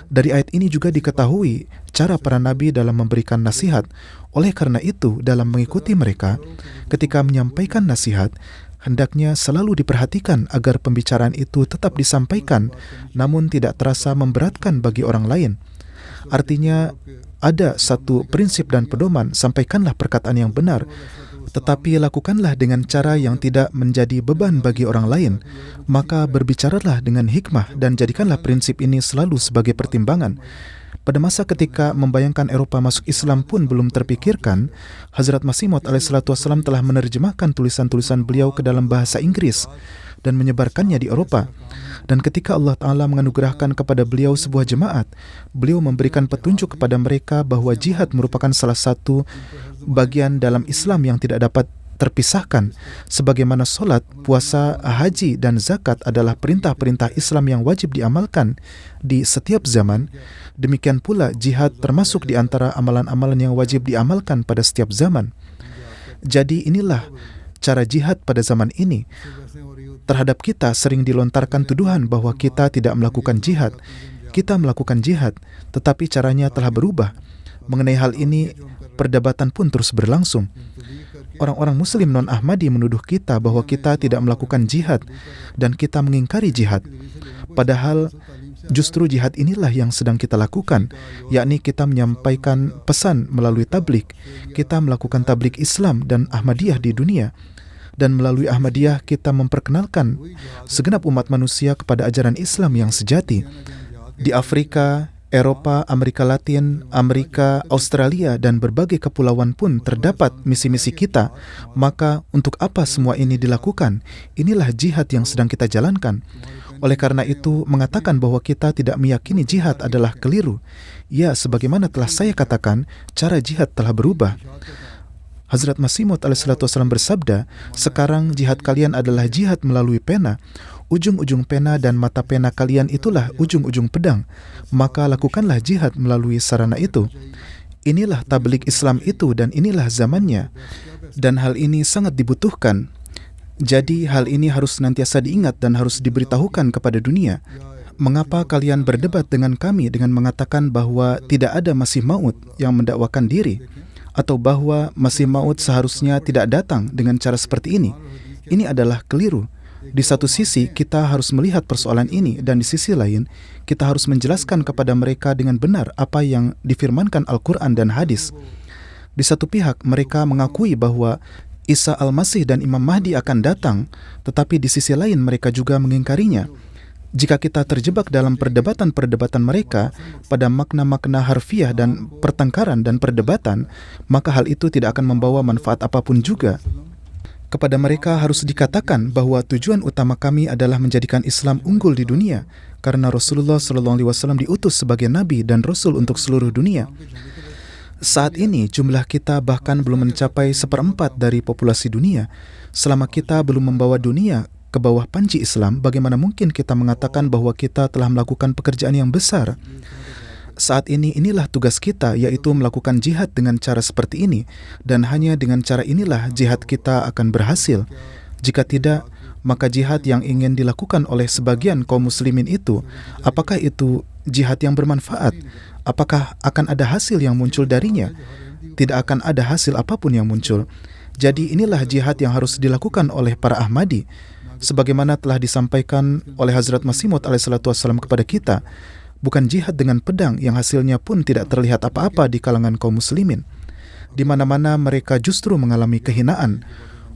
Dari ayat ini juga diketahui cara para nabi dalam memberikan nasihat. Oleh karena itu, dalam mengikuti mereka, ketika menyampaikan nasihat, hendaknya selalu diperhatikan agar pembicaraan itu tetap disampaikan, namun tidak terasa memberatkan bagi orang lain. Artinya, ada satu prinsip dan pedoman, sampaikanlah perkataan yang benar, tetapi lakukanlah dengan cara yang tidak menjadi beban bagi orang lain. Maka berbicaralah dengan hikmah dan jadikanlah prinsip ini selalu sebagai pertimbangan. Pada masa ketika membayangkan Eropa masuk Islam pun belum terpikirkan, Hazrat Masih Maud alaihissalam telah menerjemahkan tulisan-tulisan beliau ke dalam bahasa Inggris dan menyebarkannya di Eropa. Dan ketika Allah Ta'ala menganugerahkan kepada beliau sebuah jemaat, beliau memberikan petunjuk kepada mereka bahwa jihad merupakan salah satu bagian dalam Islam yang tidak dapat terpisahkan. Sebagaimana solat, puasa, haji, dan zakat adalah perintah-perintah Islam yang wajib diamalkan di setiap zaman, demikian pula jihad termasuk di antara amalan-amalan yang wajib diamalkan pada setiap zaman. Jadi inilah cara jihad pada zaman ini. Terhadap kita sering dilontarkan tuduhan bahwa kita tidak melakukan jihad. Kita melakukan jihad, tetapi caranya telah berubah. Mengenai hal ini, perdebatan pun terus berlangsung. Orang-orang Muslim non-Ahmadi menuduh kita bahwa kita tidak melakukan jihad dan kita mengingkari jihad. Padahal justru jihad inilah yang sedang kita lakukan, yakni kita menyampaikan pesan melalui tablik. Kita melakukan tablik Islam dan Ahmadiyah di dunia. Dan melalui Ahmadiyah kita memperkenalkan segenap umat manusia kepada ajaran Islam yang sejati. Di Afrika, Eropa, Amerika Latin, Amerika, Australia, dan berbagai kepulauan pun terdapat misi-misi kita. Maka untuk apa semua ini dilakukan? Inilah jihad yang sedang kita jalankan. Oleh karena itu, mengatakan bahwa kita tidak meyakini jihad adalah keliru. Ya, sebagaimana telah saya katakan, cara jihad telah berubah. Hazrat Masih Maud alaihissalam bersabda, sekarang jihad kalian adalah jihad melalui pena. Ujung-ujung pena dan mata pena kalian itulah ujung-ujung pedang. Maka lakukanlah jihad melalui sarana itu. Inilah tabligh Islam itu dan inilah zamannya. Dan hal ini sangat dibutuhkan. Jadi hal ini harus senantiasa diingat dan harus diberitahukan kepada dunia. Mengapa kalian berdebat dengan kami dengan mengatakan bahwa tidak ada Masih Maud yang mendakwakan diri? Atau bahwa Masih Maud seharusnya tidak datang dengan cara seperti ini? Ini adalah keliru. Di satu sisi kita harus melihat persoalan ini, dan di sisi lain kita harus menjelaskan kepada mereka dengan benar apa yang difirmankan Al-Quran dan hadis. Di satu pihak mereka mengakui bahwa Isa Al-Masih dan Imam Mahdi akan datang, tetapi di sisi lain mereka juga mengingkarinya. Jika kita terjebak dalam perdebatan-perdebatan mereka pada makna-makna harfiah dan pertengkaran dan perdebatan, maka hal itu tidak akan membawa manfaat apapun juga. Kepada mereka harus dikatakan bahwa tujuan utama kami adalah menjadikan Islam unggul di dunia, karena Rasulullah SAW diutus sebagai Nabi dan Rasul untuk seluruh dunia. Saat ini jumlah kita bahkan belum mencapai 1/4 dari populasi dunia. Selama kita belum membawa dunia ke bawah panji Islam, bagaimana mungkin kita mengatakan bahwa kita telah melakukan pekerjaan yang besar? saat ini inilah tugas kita, yaitu melakukan jihad dengan cara seperti ini, dan hanya dengan cara inilah jihad kita akan berhasil. Jika tidak, maka jihad yang ingin dilakukan oleh sebagian kaum muslimin itu, apakah itu jihad yang bermanfaat? Apakah akan ada hasil yang muncul darinya? Tidak akan ada hasil apapun yang muncul. Jadi inilah jihad yang harus dilakukan oleh para Ahmadi, sebagaimana telah disampaikan oleh Hazrat Masih Maud alaihissalam kepada kita. Bukan jihad dengan pedang yang hasilnya pun tidak terlihat apa-apa di kalangan kaum muslimin. Di mana-mana mereka justru mengalami kehinaan.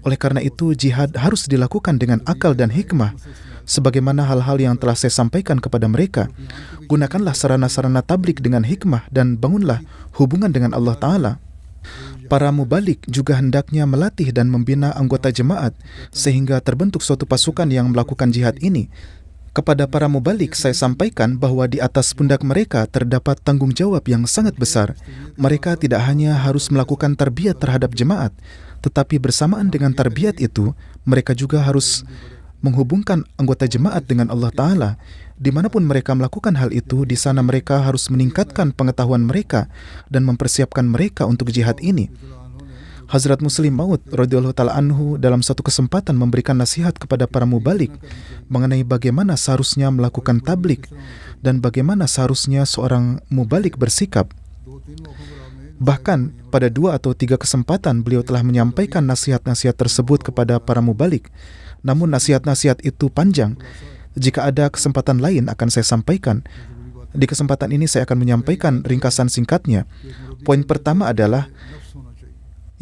Oleh karena itu, jihad harus dilakukan dengan akal dan hikmah. Sebagaimana hal-hal yang telah saya sampaikan kepada mereka. Gunakanlah sarana-sarana tablik dengan hikmah dan bangunlah hubungan dengan Allah Ta'ala. Para mubalik juga hendaknya melatih dan membina anggota jemaat sehingga terbentuk suatu pasukan yang melakukan jihad ini. Kepada para mubalik, saya sampaikan bahwa di atas pundak mereka terdapat tanggung jawab yang sangat besar. Mereka tidak hanya harus melakukan tarbiyat terhadap jemaat, tetapi bersamaan dengan tarbiyat itu, mereka juga harus menghubungkan anggota jemaat dengan Allah Ta'ala. Dimanapun mereka melakukan hal itu, di sana mereka harus meningkatkan pengetahuan mereka dan mempersiapkan mereka untuk jihad ini. Hazrat Muslim Maud radhiyallahu ta'ala anhu dalam satu kesempatan memberikan nasihat kepada para mubalik mengenai bagaimana seharusnya melakukan tablik dan bagaimana seharusnya seorang mubalik bersikap. Bahkan pada 2 atau 3 kesempatan beliau telah menyampaikan nasihat-nasihat tersebut kepada para mubalik. Namun nasihat-nasihat itu panjang. Jika ada kesempatan lain akan saya sampaikan. Di kesempatan ini saya akan menyampaikan ringkasan singkatnya. Poin pertama adalah,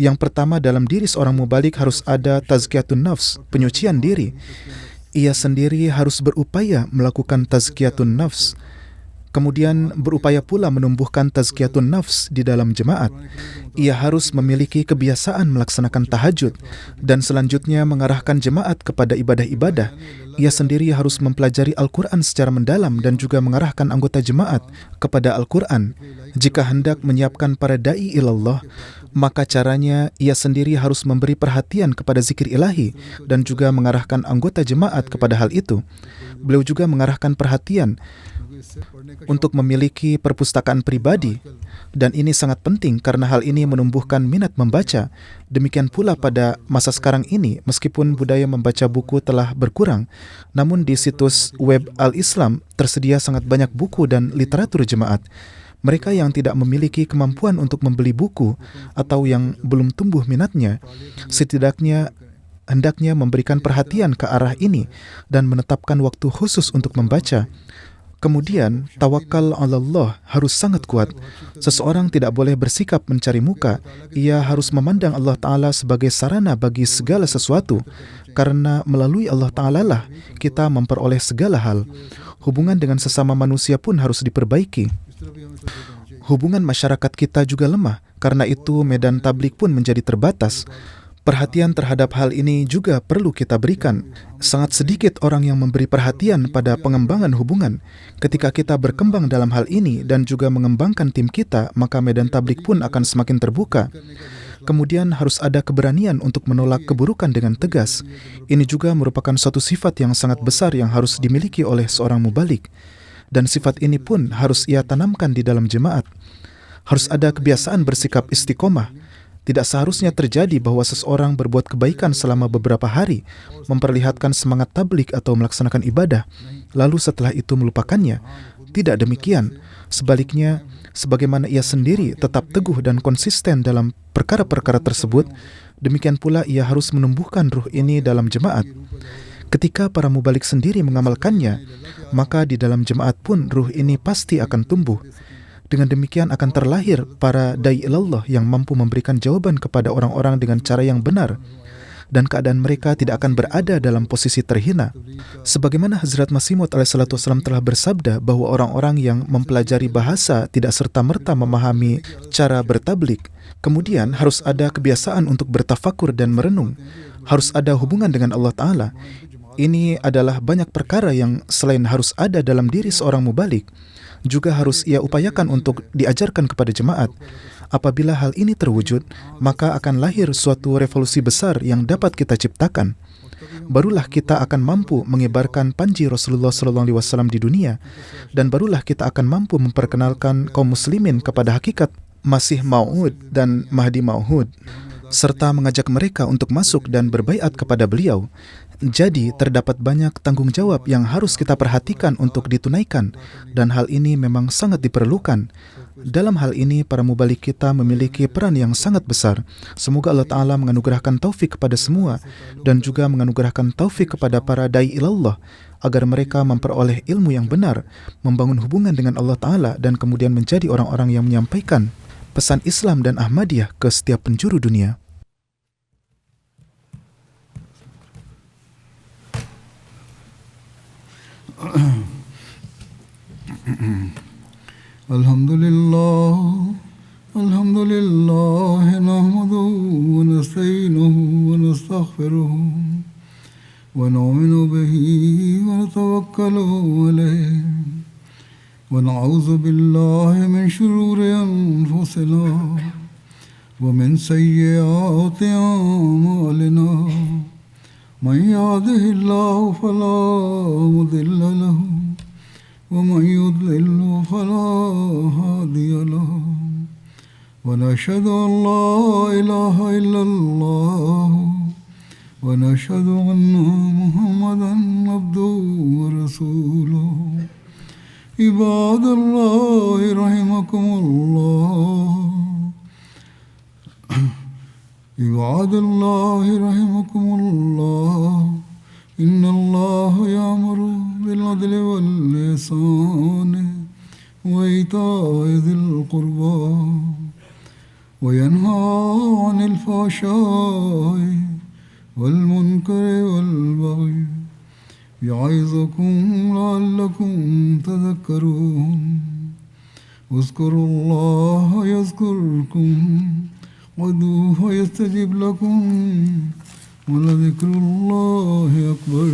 yang pertama, dalam diri seorang mubalik harus ada tazkiyatun nafs, penyucian diri. Ia sendiri harus berupaya melakukan tazkiyatun nafs. Kemudian berupaya pula menumbuhkan tazkiyatun nafs di dalam jemaat. Ia harus memiliki kebiasaan melaksanakan tahajud dan selanjutnya mengarahkan jemaat kepada ibadah-ibadah. Ia sendiri harus mempelajari Al-Quran secara mendalam dan juga mengarahkan anggota jemaat kepada Al-Quran. Jika hendak menyiapkan para da'i ilallah, maka caranya ia sendiri harus memberi perhatian kepada zikir ilahi dan juga mengarahkan anggota jemaat kepada hal itu. Beliau juga mengarahkan perhatian untuk memiliki perpustakaan pribadi, dan ini sangat penting karena hal ini menumbuhkan minat membaca. Demikian pula pada masa sekarang ini, meskipun budaya membaca buku telah berkurang, namun di situs web Al-Islam tersedia sangat banyak buku dan literatur jemaat. Mereka yang tidak memiliki kemampuan untuk membeli buku atau yang belum tumbuh minatnya, setidaknya hendaknya memberikan perhatian ke arah ini dan menetapkan waktu khusus untuk membaca. Kemudian, tawakal ala Allah harus sangat kuat. Seseorang tidak boleh bersikap mencari muka. Ia harus memandang Allah Ta'ala sebagai sarana bagi segala sesuatu. Karena melalui Allah Ta'ala lah kita memperoleh segala hal. Hubungan dengan sesama manusia pun harus diperbaiki. Hubungan masyarakat kita juga lemah. Karena itu medan tablik pun menjadi terbatas. Perhatian terhadap hal ini juga perlu kita berikan. Sangat sedikit orang yang memberi perhatian pada pengembangan hubungan. Ketika kita berkembang dalam hal ini dan juga mengembangkan tim kita, maka medan tablik pun akan semakin terbuka. Kemudian harus ada keberanian untuk menolak keburukan dengan tegas. Ini juga merupakan suatu sifat yang sangat besar yang harus dimiliki oleh seorang mubalik. Dan sifat ini pun harus ia tanamkan di dalam jemaat. Harus ada kebiasaan bersikap istiqomah. Tidak seharusnya terjadi bahwa seseorang berbuat kebaikan selama beberapa hari, memperlihatkan semangat tablik atau melaksanakan ibadah, lalu setelah itu melupakannya. Tidak demikian. Sebaliknya, sebagaimana ia sendiri tetap teguh dan konsisten dalam perkara-perkara tersebut, demikian pula ia harus menumbuhkan ruh ini dalam jemaat. Ketika para mubalik sendiri mengamalkannya, maka di dalam jemaat pun ruh ini pasti akan tumbuh. Dengan demikian akan terlahir para da'i ilallah yang mampu memberikan jawaban kepada orang-orang dengan cara yang benar, dan keadaan mereka tidak akan berada dalam posisi terhina. Sebagaimana Hazrat Masih Maud alaihissalam telah bersabda bahwa orang-orang yang mempelajari bahasa tidak serta-merta memahami cara bertablik. Kemudian harus ada kebiasaan untuk bertafakur dan merenung. Harus ada hubungan dengan Allah Ta'ala. Ini adalah banyak perkara yang selain harus ada dalam diri seorang mubalik, juga harus ia upayakan untuk diajarkan kepada jemaat. Apabila hal ini terwujud, maka akan lahir suatu revolusi besar yang dapat kita ciptakan. barulah kita akan mampu mengibarkan panji Rasulullah SAW di dunia, dan barulah kita akan mampu memperkenalkan kaum muslimin kepada hakikat Masih Mau'ud dan Mahdi Mau'ud, serta mengajak mereka untuk masuk dan berbaiat kepada beliau. Jadi, terdapat banyak tanggung jawab yang harus kita perhatikan untuk ditunaikan, dan hal ini memang sangat diperlukan. Dalam hal ini, para mubalik kita memiliki peran yang sangat besar. Semoga Allah Ta'ala menganugerahkan taufik kepada semua, dan juga menganugerahkan taufik kepada para da'i ilallah, agar mereka memperoleh ilmu yang benar, membangun hubungan dengan Allah Ta'ala, dan kemudian menjadi orang-orang yang menyampaikan pesan Islam dan Ahmadiyah ke setiap penjuru dunia. Alhamdulillah, alhamdulillah, nahmaduhu wa nasta'inuhu wa nastaghfiruhu wa nu'minu bihi wa natawakkalu alayhi wa na'udzu billahi min shururi anfusina wa min sayyiati a'malina. Man yahdihillahu fala mudilla lahu ومن يضلل فلا هادي له ونشهد أن لا إله إلا الله ونشهد أن محمدا عبده ورسوله. عباد الله رحمكم الله، عباد الله رحمكم الله، إن الله يأمر بالعدل والإحسان وإيتاء ذي القربى وينهى عن الفحشاء والمنكر والبغي يعظكم لعلكم تذكرون. اذكروا الله يذكركم وادعوه يستجب لكم ولذكر الله أكبر.